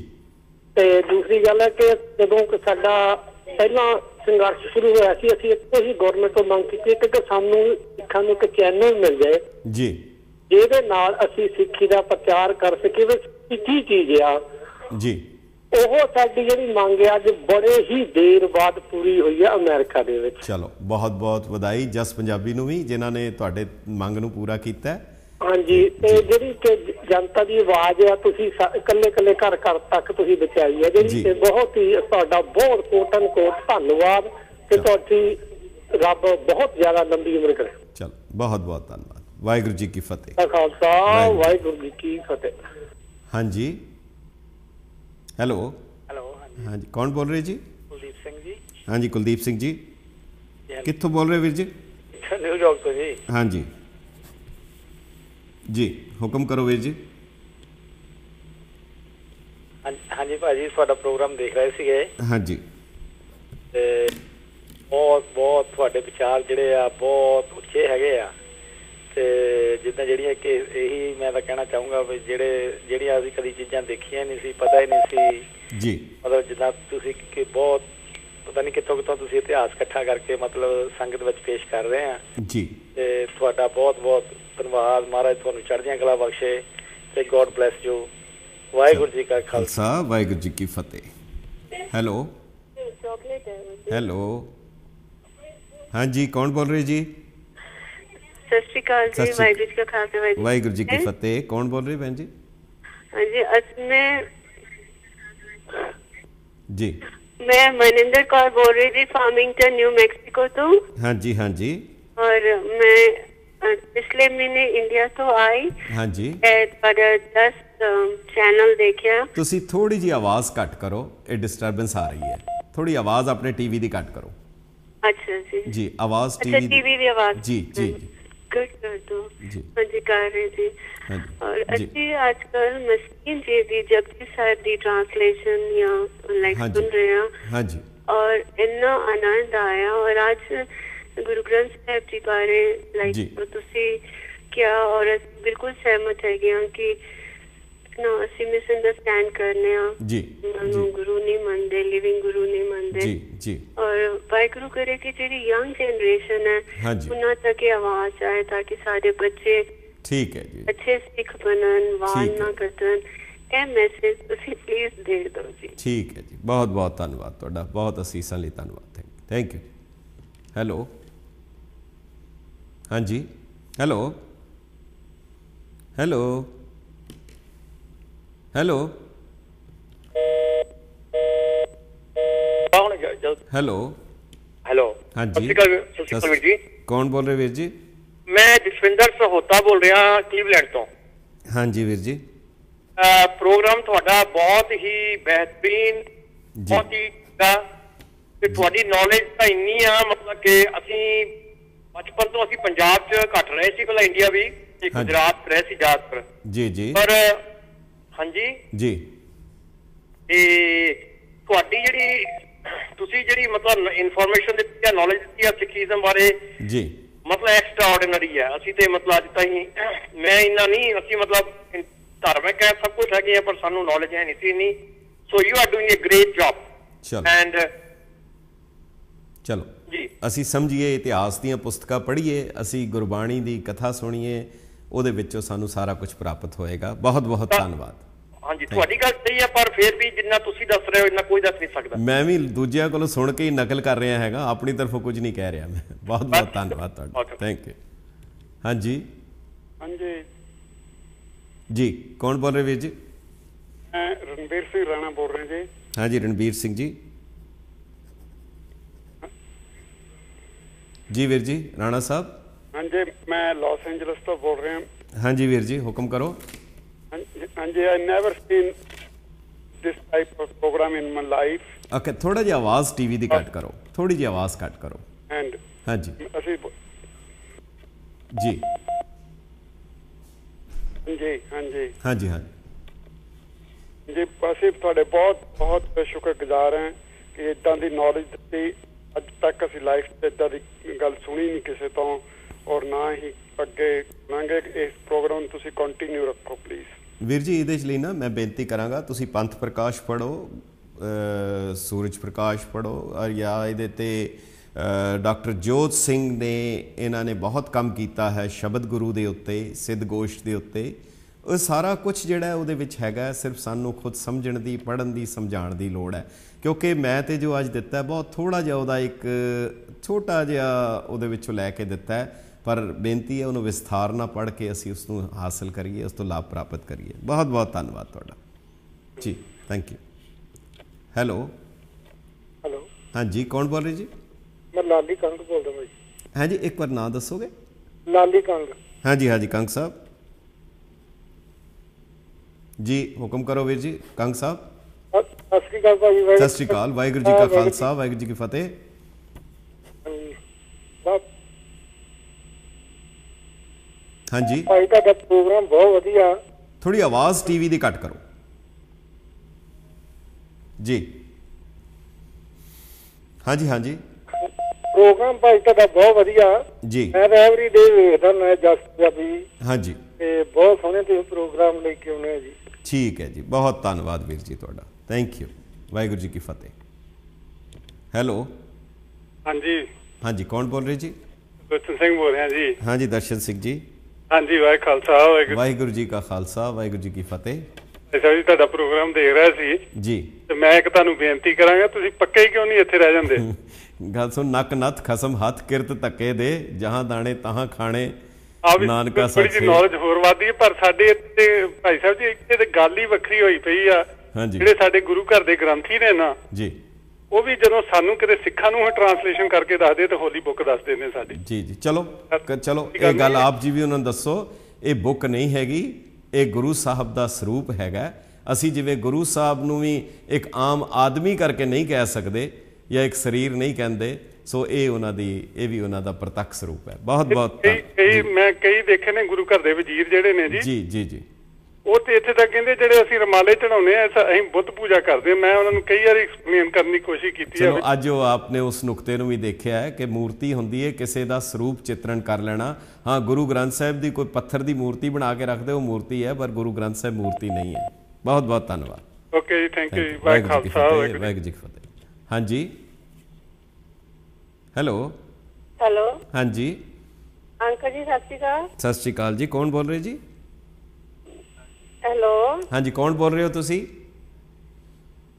ते दूसरी गल है कि जदों कि साडा पहला संघर्ष शुरू होया सी, असीं इक्को ही गवर्नमेंट तो मंग कीती कि सानूं सिੱਖਾਂ ਨੂੰ एक चैनल मिल जाए जी ਜਿਹਦੇ ਨਾਲ ਅਸੀਂ ਸਿੱਖੀ ਦਾ ਪ੍ਰਚਾਰ ਕਰ ਸਕੀਏ ਵੀ ਕੀ ਚੀਜ਼ ਆ। जी ਉਹ ਸਾਡੀ ਜਿਹੜੀ ਮੰਗ ਹੈ ਅੱਜ ਬੜੇ ਹੀ ਦੇਰ ਬਾਅਦ ਪੂਰੀ ਹੋਈ ਹੈ ਅਮਰੀਕਾ ਦੇ ਵਿੱਚ। चलो बहुत बहुत ਵਧਾਈ जस पंजाबी ਨੂੰ ਵੀ ਜਿਨ੍ਹਾਂ ਨੇ ਤੁਹਾਡੇ ਮੰਗ ਨੂੰ ਪੂਰਾ ਕੀਤਾ। ਹਾਂਜੀ, ਤੇ ਜਿਹੜੀ ਕਿ ਜਨਤਾ ਦੀ ਆਵਾਜ਼ ਆ ਤੁਸੀਂ ਇਕੱਲੇ ਇਕੱਲੇ ਘਰ ਘਰ ਤੱਕ ਤੁਸੀਂ ਪਹੁੰਚਾਈ ਹੈ ਜਿਹੜੀ, ਤੇ ਬਹੁਤ ਹੀ ਤੁਹਾਡਾ ਬਹੁਤ ਕੋਟ ਧੰਨਵਾਦ ਤੇ ਤੁਹਾਡੀ ਰੱਬ ਬਹੁਤ ਜ਼ਿਆਦਾ ਲੰਬੀ ਉਮਰ ਕਰੇ। ਚਲੋ ਬਹੁਤ ਬਹੁਤ ਧੰਨਵਾਦ। ਵਾਹਿਗੁਰੂ ਜੀ ਕੀ ਫਤਿਹ। ਖਾਲਸਾ ਵਾਹਿਗੁਰੂ ਜੀ ਕੀ ਫਤਿਹ। ਹਾਂਜੀ ਹੈਲੋ। ਹੈਲੋ ਹਾਂਜੀ ਕੌਣ ਬੋਲ ਰਹੇ ਜੀ? ਕੁਲਦੀਪ ਸਿੰਘ ਜੀ। ਹਾਂਜੀ ਕੁਲਦੀਪ ਸਿੰਘ ਜੀ, ਕਿੱਥੋਂ ਬੋਲ ਰਹੇ ਵੀਰ ਜੀ? ਨਿਊਯਾਰਕ ਤੋਂ ਜੀ। ਹਾਂਜੀ ਜੀ ਹੁਕਮ ਕਰੋ ਵੀਰ ਜੀ। ਹਾਂਜੀ ਭਾਜੀ ਤੁਹਾਡਾ ਪ੍ਰੋਗਰਾਮ ਦੇਖ ਰਹੇ ਸੀਗੇ। ਹਾਂਜੀ ਤੇ ਬਹੁਤ ਤੁਹਾਡੇ ਵਿਚਾਰ ਜਿਹੜੇ ਆ ਬਹੁਤ ਉੱਚੇ ਹੈਗੇ ਆ, ਤੇ ਜਿੱਦਾਂ ਜਿਹੜੀਆਂ ਕਿ ਇਹੀ ਮੈਂ ਤਾਂ ਕਹਿਣਾ ਚਾਹੂੰਗਾ ਵੀ ਜਿਹੜੀਆਂ ਅਸੀਂ ਕਦੀ ਚੀਜ਼ਾਂ ਦੇਖੀਆਂ ਨਹੀਂ ਸੀ, ਪਤਾ ਹੀ ਨਹੀਂ ਸੀ ਜੀ, ਮਤਲਬ ਜਿੱਦਾਂ ਤੁਸੀਂ ਕਿ ਬਹੁਤ ਪਤਾ ਨਹੀਂ ਕਿੱਥੋਂ ਤੁਸੀਂ ਇਤਿਹਾਸ ਇਕੱਠਾ ਕਰਕੇ ਮਤਲਬ ਸੰਗਤ ਵਿੱਚ ਪੇਸ਼ ਕਰ ਰਹੇ ਆ ਜੀ, ਤੇ ਤੁਹਾਡਾ ਬਹੁਤ ਬਹੁਤ ਧੰਨਵਾਦ। ਮਹਾਰਾਜ ਤੁਹਾਨੂੰ ਚੜ੍ਹਦੀਆਂ ਕਲਾ ਬਖਸ਼ੇ ਤੇ God bless you. Waheguru ji ਕਾ ਖਾਲਸਾ ਵਾਹਿਗੁਰੂ ਜੀ ਕੀ ਫਤਿਹ। ਹੈਲੋ ਹੈਲੋ ਹਾਂਜੀ ਕੌਣ ਬੋਲ ਰਹੇ ਜੀ? ਸਤਿ ਸ਼੍ਰੀ ਅਕਾਲ ਜੀ। ਵਾਹਿਗੁਰੂ ਜੀ ਕਾ ਖਾਲਸਾ ਵਾਹਿਗੁਰੂ ਜੀ ਕੀ ਫਤਿਹ। ਕੌਣ ਬੋਲ ਰਹੇ ਭੈਣ ਜੀ? ਹਾਂਜੀ ਜੀ मैं मनिंदर कौर बोल रही थी फार्मिंगटन न्यू मैक्सिको तो। हाँ जी हाँ जी। और मैं पिछले महीने इंडिया तो आई। हाँ जी। पर 10 चैनल देखिया। तुसी थोड़ी जी आवाज घट करो, ये डिस्टरबेंस आ रही है। थोड़ी आवाज अपने टीवी दी घट करो। अच्छा जी जी आवाज टीवी दी आवाज जी जी गुड कर दो जी। हाँ जी कर रही थी। और अच्छी आजकल मशीन जी दी जपजी साहिब दी ट्रांसलेशन या लाइक सुन रहे हैं। हाँ जी। और इतना आनंद आया। और आज गुरु ग्रंथ साहिब जी बारे लाइक तुसी क्या और बिल्कुल सहमत है कि ना ਅਸੀਂ ਮਿਸਅੰਡਰਸਟੈਂਡ ਕਰਨੇ ਆ ਜੀ ਗੁਰੂ ਨਹੀਂ ਮੰਨਦੇ, ਲਿਵਿੰਗ ਗੁਰੂ ਨਹੀਂ ਮੰਨਦੇ ਜੀ ਜੀ। ਔਰ ਵਾਹਿਗੁਰੂ ਕਰੇ ਕਿ ਜਿਹੜੀ ਯੰਗ ਜਨਰੇਸ਼ਨ ਹੈ ਉਹਨਾਂ ਤੱਕ ਇਹ ਆਵਾਜ਼ ਆਏ ਤਾਂ ਕਿ ਸਾਡੇ ਬੱਚੇ ਠੀਕ ਹੈ ਜੀ ਅੱਛੇ ਸਿੱਖ ਬਣਨ, ਵਾਰ ਨਾ ਕੱਟਣ। ਇਹ ਮੈਸੇਜ ਤੁਸੀਂ ਪਲੀਜ਼ ਦੇ ਦਿਓ ਜੀ। ਠੀਕ ਹੈ ਜੀ, ਬਹੁਤ ਬਹੁਤ ਧੰਨਵਾਦ ਤੁਹਾਡਾ, ਬਹੁਤ ਅਸੀਸਾਂ ਲਈ ਧੰਨਵਾਦ। Thank you. ਹੈਲੋ ਹਾਂਜੀ hello hello hello hello hello ਹਾਂਜੀ ਸਤਿ ਸ਼੍ਰੀ ਅਕਾਲ ਵੀਰ ਜੀ। ਕੌਣ ਬੋਲ ਰਹੇ ਵੀਰ ਜੀ? ਮੈਂ ਜਸਵਿੰਦਰ ਸਹੋਤਾ ਬੋਲ ਰਿਹਾ ਕਲੀਵਲੈਂਡ ਤੋਂ। ਹਾਂਜੀ ਵੀਰ ਜੀ। ਪ੍ਰੋਗਰਾਮ ਤੁਹਾਡਾ ਬਹੁਤ ਹੀ ਬਿਹਤਰੀਨ, ਬਹੁਤ ਹੀ ਤੇ ਤੁਹਾਡੀ ਨੌਲੇਜ ਤਾਂ ਇੰਨੀ ਆ ਮਤਲਬ ਕਿ ਅਸੀਂ ਬਚਪਨ ਤੋਂ ਅਸੀਂ ਪੰਜਾਬ 'ਚ ਘੱਟ ਰਹੇ ਸੀ, ਪਹਿਲਾਂ ਇੰਡੀਆ ਵੀ ਤੇ ਗੁਜਰਾਤ ਰਹੇ ਸੀ ਜ਼ਿਆਦਾਤਰ ਜੀ ਜੀ। ਪਰ ਹਾਂਜੀ ਜੀ ਤੇ ਤੁਹਾਡੀ ਜਿਹੜੀ ਤੁਸੀਂ ਜਿਹੜੀ ਮਤਲਬ ਇਨਫੋਰਮੇਸ਼ਨ ਦਿੱਤੀ ਆ, ਨੌਲੇਜ ਦਿੱਤੀ ਆ ਸਿੱਖੀਜ਼ਮ ਬਾਰੇ ਜੀ, ਮਤਲਬ ਐਕਸਟਰਾ ਆਰਡੀਨਰੀ ਆ। ਅਸੀਂ ਤੇ ਮਤਲਬ ਅੱਜ ਤਾਈਂ ਮੈਂ ਇੰਨਾ ਨਹੀਂ, ਅਸੀਂ ਮਤਲਬ ਧਾਰਮਿਕ ਹੈ, ਸਭ ਕੁਛ ਹੈਗੇ ਆ, ਪਰ ਸਾਨੂੰ ਨੌਲੇਜ ਹੈ ਨਹੀਂ ਸੀ ਇੰਨੀ। So you are doing a great job. And ਚਲੋ ਜੀ ਅਸੀਂ ਸਮਝੀਏ, ਇਤਿਹਾਸ ਦੀਆਂ ਪੁਸਤਕਾਂ ਪੜ੍ਹੀਏ, ਅਸੀਂ ਗੁਰਬਾਣੀ ਦੀ ਕਥਾ ਸੁਣੀਏ, ਉਹਦੇ ਵਿੱਚੋਂ ਸਾਨੂੰ ਸਾਰਾ ਕੁਝ ਪ੍ਰਾਪਤ ਹੋਏਗਾ। ਬਹੁਤ ਬਹੁਤ ਧੰਨਵਾਦ। ਹਾਂਜੀ ਤੁਹਾਡੀ ਗੱਲ ਸਹੀ ਹੈ, ਪਰ ਫਿਰ ਵੀ ਜਿੰਨਾ ਤੁਸੀਂ ਦੱਸ ਰਹੇ ਹੋ ਇੰਨਾ ਕੋਈ ਦੱਸ ਨਹੀਂ ਸਕਦਾ। ਮੈਂ ਵੀ ਦੂਜਿਆਂ ਕੋਲੋਂ ਸੁਣ ਕੇ ਹੀ ਨਕਲ ਕਰ ਰਿਹਾ ਹੈਗਾ, ਆਪਣੀ ਤਰਫੋਂ ਕੁਝ ਨਹੀਂ ਕਹਿ ਰਿਹਾ ਮੈਂ। ਬਹੁਤ ਬਹੁਤ ਧੰਨਵਾਦ ਤੁਹਾਡਾ। Thank you. ਹਾਂਜੀ ਹਾਂਜੀ ਜੀ ਕੌਣ ਬੋਲ ਰਹੇ ਵੀਰ ਜੀ? ਮੈਂ ਰਣਬੀਰ ਸਿੰਘ ਰਾਣਾ ਬੋਲ ਰਿਹਾ ਜੀ। ਹਾਂਜੀ ਰਣਬੀਰ ਸਿੰਘ ਜੀ। ਜੀ ਵੀਰ ਜੀ ਰਾਣਾ ਸਾਹਿਬ। ਹਾਂਜੀ ਮੈਂ ਲਾਸ ਐਂਜਲਸ ਤੋਂ ਬੋਲ ਰਿਹਾ। ਹਾਂਜੀ ਵੀਰ ਜੀ ਹੁਕਮ ਕਰੋ। ਹਾਂਜੀ I never seen this type of program in my life. Okay ਥੋੜਾ ਜਿਹਾ ਆਵਾਜ਼ ਟੀਵੀ ਦੀ ਘੱਟ ਕਰੋ, ਥੋੜੀ ਜਿਹੀ ਆਵਾਜ਼ ਘੱਟ ਕਰੋ। ਐਂਡ ਹਾਂਜੀ ਅਸੀਂ ਜੀ ਜੀ ਹਾਂਜੀ ਹਾਂਜੀ ਹਾਂਜੀ ਜੀ ਅਸੀਂ ਤੁਹਾਡੇ ਬਹੁਤ ਬਹੁਤ ਸ਼ੁਕਰਗੁਜ਼ਾਰ ਹਾਂ ਕਿ ਇੱਦਾਂ ਦੀ ਨੌਲੇਜ ਦਿੱਤੀ। ਅੱਜ ਤੱਕ ਅਸੀਂ ਲਾਈਫ 'ਚ ਇੱਦਾਂ ਦੀ ਗੱਲ ਸੁਣੀ ਨਹੀਂ ਕਿਸੇ ਤੋਂ, ਔਰ ਨਾ ਹੀ ਅੱਗੇ ਸੁਣਾਂਗੇ। ਇਸ ਪ੍ਰੋਗਰਾਮ ਨੂੰ ਤੁਸੀਂ ਕੰਟੀਨਿਊ ਰੱਖੋ ਪਲੀਜ਼। ਵੀਰ ਜੀ ਇਹਦੇ ਲਈ ਨਾ ਮੈਂ ਬੇਨਤੀ ਕਰਾਂਗਾ ਤੁਸੀਂ ਪੰਥ ਪ੍ਰਕਾਸ਼ ਪੜ੍ਹੋ, ਸੂਰਜ ਪ੍ਰਕਾਸ਼ ਪੜ੍ਹੋ, ਜਾਂ ਇਹਦੇ 'ਤੇ ਡਾਕਟਰ ਜੋਤ ਸਿੰਘ ਨੇ ਇਹਨਾਂ ਨੇ ਬਹੁਤ ਕੰਮ ਕੀਤਾ ਹੈ ਸ਼ਬਦ ਗੁਰੂ ਦੇ ਉੱਤੇ, ਸਿੱਧ ਗੋਸ਼ਟ ਦੇ ਉੱਤੇ। ਉਹ ਸਾਰਾ ਕੁਝ ਜਿਹੜਾ ਉਹਦੇ ਵਿੱਚ ਹੈਗਾ, ਸਿਰਫ ਸਾਨੂੰ ਖੁਦ ਸਮਝਣ ਦੀ, ਪੜ੍ਹਨ ਦੀ, ਸਮਝਾਉਣ ਦੀ ਲੋੜ ਹੈ। ਕਿਉਂਕਿ ਮੈਂ ਤਾਂ ਜੋ ਅੱਜ ਦਿੱਤਾ ਬਹੁਤ ਥੋੜ੍ਹਾ ਜਿਹਾ, ਉਹਦਾ ਇੱਕ ਛੋਟਾ ਜਿਹਾ ਉਹਦੇ ਵਿੱਚੋਂ ਲੈ ਕੇ ਦਿੱਤਾ ਹੈ। ਪਰ ਬੇਨਤੀ ਹੈ ਉਹਨੂੰ ਵਿਸਥਾਰ ਨਾਲ ਪੜ੍ਹ ਕੇ ਅਸੀਂ ਉਸ ਨੂੰ ਹਾਸਲ ਕਰੀਏ, ਉਸ ਤੋਂ ਲਾਭ ਪ੍ਰਾਪਤ ਕਰੀਏ। ਬਹੁਤ ਬਹੁਤ ਧੰਨਵਾਦ ਤੁਹਾਡਾ ਜੀ, ਥੈਂਕ ਯੂ। ਹੈਲੋ ਹੈਲੋ, ਹਾਂਜੀ ਕੌਣ ਬੋਲ ਰਹੇ ਜੀ? ਮੈਂ ਲਾਲੀ ਕੰਗ ਬੋਲਦਾ ਭਾਈ। ਹਾਂਜੀ ਇੱਕ ਵਾਰ ਨਾਂ ਦੱਸੋਗੇ? ਲਾਲੀ ਕੰਗ। ਹਾਂਜੀ ਹਾਂਜੀ ਕੰਗ ਸਾਹਿਬ ਜੀ, ਹੁਕਮ ਕਰੋ ਵੀਰ ਜੀ। ਕੰਗ ਸਾਹਿਬ ਸਤਿ ਸ਼੍ਰੀ ਅਕਾਲ ਭਾਜੀ। ਸਤਿ ਸ਼੍ਰੀ ਅਕਾਲ। ਵਾਹਿਗੁਰੂ ਜੀ ਕਾ ਖਾਲਸਾ, ਵਾਹਿਗੁਰੂ ਜੀ ਕੀ ਫਤਿਹ। ਹਾਂਜੀ ਭਾਈ ਤੁਹਾਡਾ ਪ੍ਰੋਗਰਾਮ ਬਹੁਤ ਵਧੀਆ। ਥੋੜੀ ਆਵਾਜ਼ ਟੀਵੀ ਦੀ ਘੱਟ ਕਰੋ ਜੀ। ਹਾਂਜੀ ਹਾਂਜੀ ਪ੍ਰੋਗਰਾਮ ਭਾਈ ਤੁਹਾਡਾ ਬਹੁਤ ਵਧੀਆ ਜੀ। ਮੈਂ ਤਾਂ ਐਵਰੀ ਡੇ ਵੇਖਦਾ ਮੈਂ ਜਸ ਪੰਜਾਬੀ। ਹਾਂਜੀ ਤੇ ਬਹੁਤ ਸੋਹਣੇ ਤੁਸੀਂ ਪ੍ਰੋਗਰਾਮ ਲੈ ਕੇ ਆਉਣੇ ਜੀ। ਠੀਕ ਹੈ ਜੀ, ਬਹੁਤ ਧੰਨਵਾਦ ਵੀਰ ਜੀ ਤੁਹਾਡਾ, thank you. Waheguru ji Ki Fateh. Hello ਹਾਂਜੀ ਹਾਂਜੀ ਕੌਣ ਬੋਲ ਰਹੇ ਜੀ? ਦਰਸ਼ਨ ਸਿੰਘ ਬੋਲ ਰਿਹਾ ਜੀ। ਹਾਂਜੀ ਦਰਸ਼ਨ ਸਿੰਘ ਜੀ। ਹਾਂਜੀ ਵਾਹਿਗੁਰੂ ਖਾਲਸਾ ਵਾਹਿਗੁਰੂ ਜੀ ਕਾ ਖਾਲਸਾ, ਵਾਹਿਗੁਰੂ ਜੀ ਕੀ ਫਤਿਹ। ਅੱਛਾ ਜੀ, ਤੁਹਾਡਾ ਪ੍ਰੋਗਰਾਮ ਦੇਖ ਰਿਹਾ ਸੀ ਜੀ, ਤੇ ਮੈਂ ਇੱਕ ਤੁਹਾਨੂੰ ਬੇਨਤੀ ਕਰਾਂਗਾ, ਤੁਸੀਂ ਪੱਕੇ ਹੀ ਕਿਉਂ ਨਹੀਂ ਇੱਥੇ ਰਹਿ ਜਾਂਦੇ? ਗੱਲ ਸੁਣ, ਨੱਕ ਨੱਥ ਖਸਮ ਹੱਥ ਕਿਰਤ ਧੱਕੇ ਦੇ, ਜਹਾਂ ਦਾਣੇ ਤਹਾਂ ਖਾਣੇ, ਨਾਨਕਾ ਥੋੜੀ ਜਿਹੀ ਨੌਲੇਜ ਹੋਰ ਵੱਧਦੀ ਹੈ। ਪਰ ਸਾਡੇ ਇੱਥੇ ਭਾਈ ਸਾਹਿਬ ਜੀ ਇੱਥੇ ਤੇ ਗੱਲ ਹੀ ਵੱਖਰੀ ਹੋਈ ਪਈ ਆ। ਜਿਹੜੇ ਸਾਡੇ ਗੁਰੂ ਘਰ ਦੇ ਗ੍ਰੰਥੀ ਨੇ ਨਾ ਜੀ, ਉਹ ਵੀ ਜਦੋਂ ਸਾਨੂੰ ਕਿਤੇ ਸਿੱਖਾਂ ਨੂੰ ਟ੍ਰਾਂਸਲੇਸ਼ਨ ਕਰਕੇ ਦੱਸਦੇ ਤੇ ਹੋਲੀ ਬੁੱਕ ਦੱਸਦੇ ਨੇ ਸਾਡੀ। ਜੀ ਜੀ, ਚਲੋ ਚਲੋ ਇਹ ਗੱਲ ਆਪ ਜੀ ਵੀ ਉਹਨਾਂ ਨੂੰ ਦੱਸੋ। ਇਹ ਬੁੱਕ ਨਹੀਂ ਹੈਗੀ, ਇਹ ਗੁਰੂ ਸਾਹਿਬ ਦਾ ਸਰੂਪ ਹੈਗਾ। ਅਸੀਂ ਜਿਵੇਂ ਗੁਰੂ ਸਾਹਿਬ ਨੂੰ ਵੀ ਇੱਕ ਆਮ ਆਦਮੀ ਕਰਕੇ ਨਹੀਂ ਕਹਿ ਸਕਦੇ ਜਾਂ ਇੱਕ ਸਰੀਰ ਨਹੀਂ ਕਹਿੰਦੇ, ਸੋ ਇਹ ਉਹਨਾਂ ਦੀ, ਇਹ ਵੀ ਉਹਨਾਂ ਦਾ ਪ੍ਰਤੱਖ ਸਰੂਪ ਹੈ। ਬਹੁਤ ਬਹੁਤ ਮੈਂ ਕਈ ਦੇਖੇ ਨੇ ਗੁਰੂ ਘਰ ਦੇ ਵਜ਼ੀਰ ਜਿਹੜੇ ਨੇ ਜੀ ਜੀ ਜੀ, ਉਹ ਤੇ ਇੱਥੇ ਤੱਕ ਕਹਿੰਦੇ ਜਿਹੜੇ ਅਸੀਂ ਰਮਾਲੇ ਚੜਾਉਂਦੇ ਆ ਅਸੀਂ ਬੁੱਤ ਪੂਜਾ ਕਰਦੇ ਆ। ਮੈਂ ਉਹਨਾਂ ਨੂੰ ਕਈ ਵਾਰੀ ਐਕਸਪਲੇਨ ਕਰਨ ਦੀ ਕੋਸ਼ਿਸ਼ ਕੀਤੀ ਹੈ। ਚਲੋ ਅੱਜ ਉਹ ਆਪਨੇ ਉਸ ਨੁਕਤੇ ਨੂੰ ਵੀ ਦੇਖਿਆ ਹੈ ਕਿ ਮੂਰਤੀ ਹੁੰਦੀ ਹੈ ਕਿਸੇ ਦਾ ਸਰੂਪ ਚਿੱਤਰਨ ਕਰ ਲੈਣਾ। ਹਾਂ, ਗੁਰੂ ਗ੍ਰੰਥ ਸਾਹਿਬ ਦੀ ਕੋਈ ਪੱਥਰ ਦੀ ਮੂਰਤੀ ਬਣਾ ਕੇ ਰੱਖਦੇ, ਉਹ ਮੂਰਤੀ ਹੈ, ਪਰ ਗੁਰੂ ਗ੍ਰੰਥ ਸਾਹਿਬ ਮੂਰਤੀ ਨਹੀਂ ਹੈ। ਬਹੁਤ ਬਹੁਤ ਧੰਨਵਾਦ। ਓਕੇ ਜੀ, ਥੈਂਕ ਯੂ। ਵਾਹਿਗੁਰੂ ਜੀ ਕੀ ਫਤਿਹ। ਵਾਹਿਗੁਰੂ ਜੀ ਕੀ ਫਤਿਹ। ਹਾਂਜੀ ਹੈਲੋ ਹੈਲੋ ਹਾਂਜੀ ਅੰਕਲ ਜੀ ਸਤਿ ਸ਼੍ਰੀ ਅਕਾਲ। ਸਤਿ ਸ਼੍ਰੀ ਅਕਾਲ ਜੀ, ਕੌਣ ਬੋਲ ਰਹੇ ਜੀ? ਹੈਲੋ ਹਾਂਜੀ ਕੌਣ ਬੋਲ ਰਹੇ ਹੋ ਤੁਸੀਂ?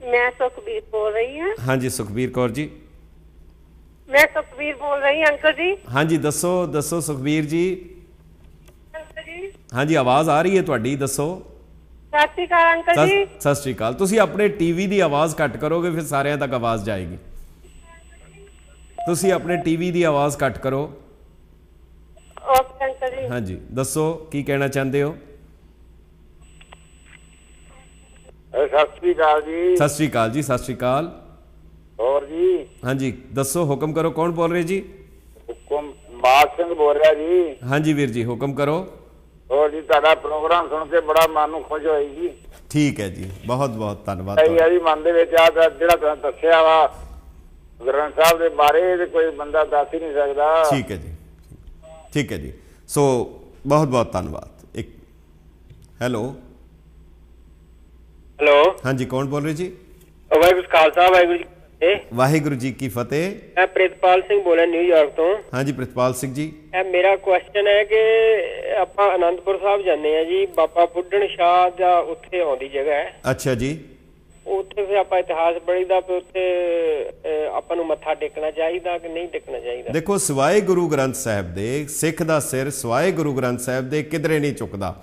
ਮੈਂ ਸੁਖਬੀਰ ਬੋਲ ਰਹੀ ਹਾਂ। ਹਾਂਜੀ ਸੁਖਬੀਰ ਕੌਰ ਜੀ। ਮੈਂ ਸੁਖਬੀਰ ਬੋਲ ਰਹੀ ਹਾਂ ਅੰਕਲ ਜੀ। ਹਾਂਜੀ ਦੱਸੋ ਦੱਸੋ ਸੁਖਬੀਰ ਜੀ। ਅੰਕਲ ਜੀ ਹਾਂਜੀ ਆਵਾਜ਼ ਆ ਰਹੀ ਹੈ ਤੁਹਾਡੀ, ਦੱਸੋ। ਸਤਿ ਸ਼੍ਰੀ ਅਕਾਲ ਅੰਕਲ ਜੀ। ਸਤਿ ਸ਼੍ਰੀ ਅਕਾਲ। ਤੁਸੀਂ ਆਪਣੇ ਟੀਵੀ ਦੀ ਆਵਾਜ਼ ਘੱਟ ਕਰੋਗੇ ਫਿਰ ਸਾਰਿਆਂ ਤੱਕ ਆਵਾਜ਼ ਜਾਏਗੀ। ਤੁਸੀਂ ਆਪਣੇ ਟੀਵੀ ਦੀ ਆਵਾਜ਼ ਘੱਟ ਕਰੋ। ਓਕੇ ਅੰਕਲ ਜੀ। ਹਾਂਜੀ ਦੱਸੋ ਕੀ ਕਹਿਣਾ ਚਾਹੁੰਦੇ ਹੋ? ਸਤਿ ਸ਼੍ਰੀ ਅਕਾਲ ਜੀ। ਸਤਿ ਸ਼੍ਰੀ ਅਕਾਲ ਜੀ। ਸਤਿ ਸ਼੍ਰੀ ਅਕਾਲ। ਹੋਰ ਜੀ? ਹਾਂਜੀ ਦੱਸੋ, ਹੁਕਮ ਕਰੋ। ਕੌਣ ਬੋਲ ਰਹੇ ਜੀ? ਹੁਕਮ ਬਾਦ ਸਿੰਘ ਬੋਲ ਰਿਹਾ ਜੀ। ਹਾਂਜੀ ਵੀਰ ਜੀ ਹੁਕਮ ਕਰੋ। ਹੋਰ ਜੀ, ਤੁਹਾਡਾ ਪ੍ਰੋਗਰਾਮ ਸੁਣ ਕੇ ਬੜਾ ਮਨ ਨੂੰ ਖੁਸ਼ ਹੋਈ ਜੀ। ਠੀਕ ਹੈ ਜੀ, ਬਹੁਤ ਬਹੁਤ ਧੰਨਵਾਦ। ਜੀ ਮਨ ਦੇ ਵਿੱਚ ਆ ਜਿਹੜਾ ਤੁਹਾਨੂੰ ਦੱਸਿਆ ਵਾ ਗ੍ਰੰਥ ਸਾਹਿਬ ਦੇ ਬਾਰੇ, ਤੇ ਕੋਈ ਬੰਦਾ ਦੱਸ ਹੀ ਨਹੀਂ ਸਕਦਾ। ਠੀਕ ਹੈ ਜੀ, ਠੀਕ ਹੈ ਜੀ। ਸੋ ਬਹੁਤ ਬਹੁਤ ਧੰਨਵਾਦ। ਇੱਕ ਹੈਲੋ ਹੈਲੋ ਹਾਂਜੀ ਕੌਣ ਬੋਲ ਰਹੇ ਜੀ? ਵਾਹਿਗੁਰੂ ਖਾਲਸਾ, ਵਾਹਿਗੁਰੂ ਜੀ ਵਾਹਿਗੁਰੂ ਜੀ ਕੀ ਫਤਿਹ। ਮੈਂ ਪ੍ਰਿਤਪਾਲ ਸਿੰਘ ਬੋਲਿਆ ਨਿਊਯਾਰਕ ਤੋਂ। ਹਾਂਜੀ ਪ੍ਰਿਤਪਾਲ ਸਿੰਘ ਜੀ। ਮੇਰਾ ਕੁਐਸਚਨ ਹੈ ਕਿ ਆਪਾਂ ਆਨੰਦਪੁਰ ਸਾਹਿਬ ਜਾਂਦੇ ਆ ਜੀ, ਬਾਬਾ ਬੁੱਢਣ ਸ਼ਾਹ ਦਾ ਉੱਥੇ ਆਉਂਦੀ ਜਗ੍ਹਾ ਹੈ। ਅੱਛਾ ਜੀ। ਉੱਥੇ ਫਿਰ ਆਪਾਂ ਇਤਿਹਾਸ ਪੜ੍ਹੀਦਾ, ਫਿਰ ਉੱਥੇ ਆਪਾਂ ਨੂੰ ਮੱਥਾ ਟੇਕਣਾ ਚਾਹੀਦਾ ਕਿ ਨਹੀਂ ਟੇਕਣਾ ਚਾਹੀਦਾ? ਦੇਖੋ, ਸਿਵਾਏ ਗੁਰੂ ਗ੍ਰੰਥ ਸਾਹਿਬ ਦੇ ਸਿੱਖ ਦਾ ਸਿਰ ਸਿਵਾਏ ਗੁਰੂ ਗ੍ਰੰਥ ਸਾਹਿਬ ਦੇ ਕਿਧਰੇ ਨਹੀਂ ਝੁਕਦਾ।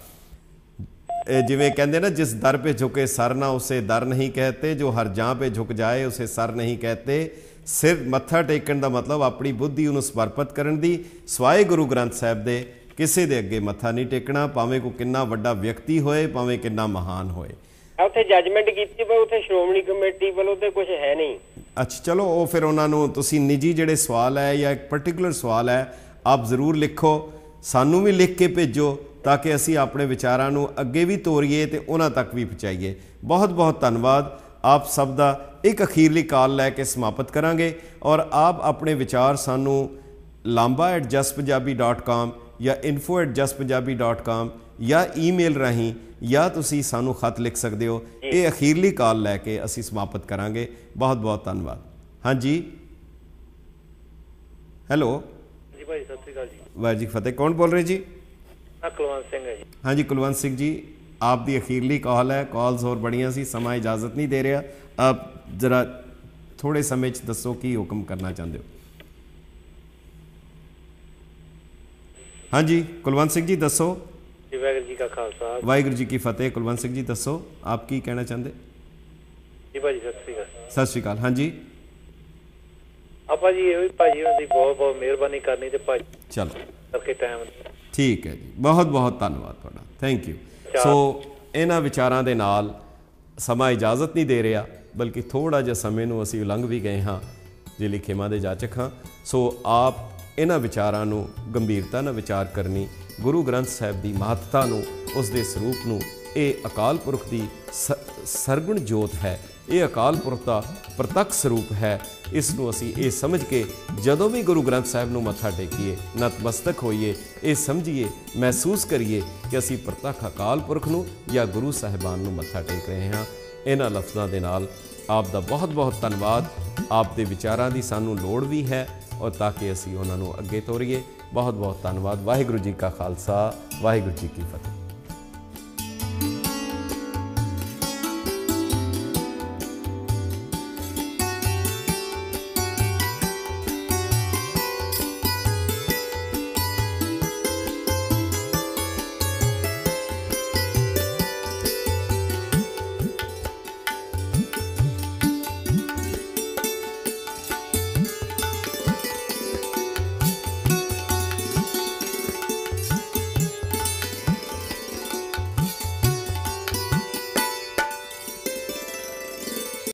ਜਿਵੇਂ ਕਹਿੰਦੇ ਨਾ, ਜਿਸ ਦਰ पे झुके सर ना उसे दर नहीं कहते, जो हर जहाँ पे झुक जाए उसे सर नहीं कहते। ਸਿਰ ਮੱਥਾ ਟੇਕਣ ਦਾ ਮਤਲਬ ਆਪਣੀ ਬੁੱਧੀ ਨੂੰ ਸਮਰਪਿਤ ਕਰਨ ਦੀ। ਸਿਵਾਏ ਗੁਰੂ ਗ੍ਰੰਥ ਸਾਹਿਬ ਦੇ ਕਿਸੇ ਦੇ ਅੱਗੇ ਮੱਥਾ ਨਹੀਂ ਟੇਕਣਾ, ਭਾਵੇਂ ਕੋਈ ਕਿੰਨਾ ਵੱਡਾ ਵਿਅਕਤੀ ਹੋਏ, ਭਾਵੇਂ ਕਿੰਨਾ ਮਹਾਨ ਹੋਏ। ਉੱਥੇ ਜੱਜਮੈਂਟ ਕੀਤੀ ਪਰ ਉੱਥੇ ਸ਼੍ਰੋਮਣੀ ਕਮੇਟੀ ਵੱਲੋਂ ਤੇ ਕੁਝ ਹੈ ਨਹੀਂ। ਅੱਛਾ ਚਲੋ, ਉਹ ਫਿਰ ਉਹਨਾਂ ਨੂੰ ਤੁਸੀਂ ਨਿੱਜੀ ਜਿਹੜੇ ਸਵਾਲ ਹੈ ਜਾਂ ਇੱਕ ਪਰਟੀਕੂਲਰ ਸਵਾਲ ਹੈ, ਆਪ ਜ਼ਰੂਰ ਲਿਖੋ, ਸਾਨੂੰ ਵੀ ਲਿਖ ਕੇ ਭੇਜੋ ਤਾਂ ਕਿ ਅਸੀਂ ਆਪਣੇ ਵਿਚਾਰਾਂ ਨੂੰ ਅੱਗੇ ਵੀ ਤੋਰੀਏ ਤੇ ਉਹਨਾਂ ਤੱਕ ਵੀ ਪਹੁੰਚਾਈਏ। ਬਹੁਤ ਬਹੁਤ ਧੰਨਵਾਦ ਆਪ ਸਭ ਦਾ। ਇੱਕ ਅਖੀਰਲੀ ਕਾਲ ਲੈ ਕੇ ਸਮਾਪਤ ਕਰਾਂਗੇ ਔਰ ਆਪ ਆਪਣੇ ਵਿਚਾਰ ਸਾਨੂੰ lamba@justpunjabi.com ਜਾਂ info@justpunjabi.com ਜਾਂ ਈਮੇਲ ਰਾਹੀਂ ਜਾਂ ਤੁਸੀਂ ਸਾਨੂੰ ਖਤ ਲਿਖ ਸਕਦੇ ਹੋ। ਇਹ ਅਖੀਰਲੀ ਕਾਲ ਲੈ ਕੇ ਅਸੀਂ ਸਮਾਪਤ ਕਰਾਂਗੇ। ਬਹੁਤ ਬਹੁਤ ਧੰਨਵਾਦ। ਹਾਂਜੀ ਹੈਲੋ ਜੀ ਭਾਈ, ਸਤਿ ਸ਼੍ਰੀ ਅਕਾਲ ਜੀ। ਵਾਹਿਗੁਰੂ ਜੀ ਫਤਿਹ। ਕੌਣ ਬੋਲ ਰਹੇ ਜੀ? ਕੁਲਵੰਤ ਸਿੰਘ ਹੈ ਜੀ। ਹਾਂਜੀ ਕੁਲਵੰਤ ਸਿੰਘ ਜੀ, ਆਪ ਦੀ ਅਖੀਰਲੀ ਕਾਲ ਹੈ। ਕਾਲਸ ਹੋਰ ਬੜੀਆਂ ਸੀ, ਸਮਾਂ ਇਜਾਜ਼ਤ ਨਹੀਂ ਦੇ ਰਿਹਾ। ਆਪ ਜ਼ਰਾ ਥੋੜੇ ਸਮੇਂ 'ਚ ਦੱਸੋ ਕੀ ਹੁਕਮ ਕਰਨਾ ਚਾਹੁੰਦੇ ਹੋ? हाँ जी कुलवंत सिंह जी दसो। वाहिगुरू जी का खालसा वाहिगुरू जी की फतेह। कुलवंत सिंह जी दसो आप की कहना चाहते? जी भाजी सत श्री अकाल। सत श्री अकाल। हाँ जी आप जी ये भाजी उन्होंने बहुत बहुत मेहरबानी करनी ते भाजी चलो करके टाइम ठीक है जी बहुत बहुत धन्यवाद तुहाडा थैंक यू। सो इन्हां विचारां दे नाल समा इजाजत नहीं दे रहा बल्कि थोड़ा जिहा समय नूं असीं उलंघ भी गए हाँ जिहड़ी खेमा दे जाचक हाँ। सो आप इन्हां विचारां नूं गंभीरता नाल विचार करनी गुरु ग्रंथ साहिब की महत्ता नूं उस दे सरूप नूं ये अकाल पुरख की सरगुण जोत है ये अकाल पुरख का प्रतੱਖ स्वरूप है। इसनूं असीं ये समझ के जदों भी गुरु ग्रंथ साहिब नूं मत्था टेकीए नतमस्तक होइए ये समझिए महसूस करिए कि असीं प्रतੱਖ अकाल पुरख नूं या गुरु साहिबान नूं मत्था टेक रहे हाँ। इन्हां लफ्ज़ां दे नाल आप दा बहुत बहुत धन्यवाद। आप दे विचारां दी सानूं लोड़ भी है और ताकि असीं उन्हां नूं अगे तोरीए। बहुत बहुत धन्यवाद। वाहिगुरू जी का खालसा वाहिगुरू जी की फतेह।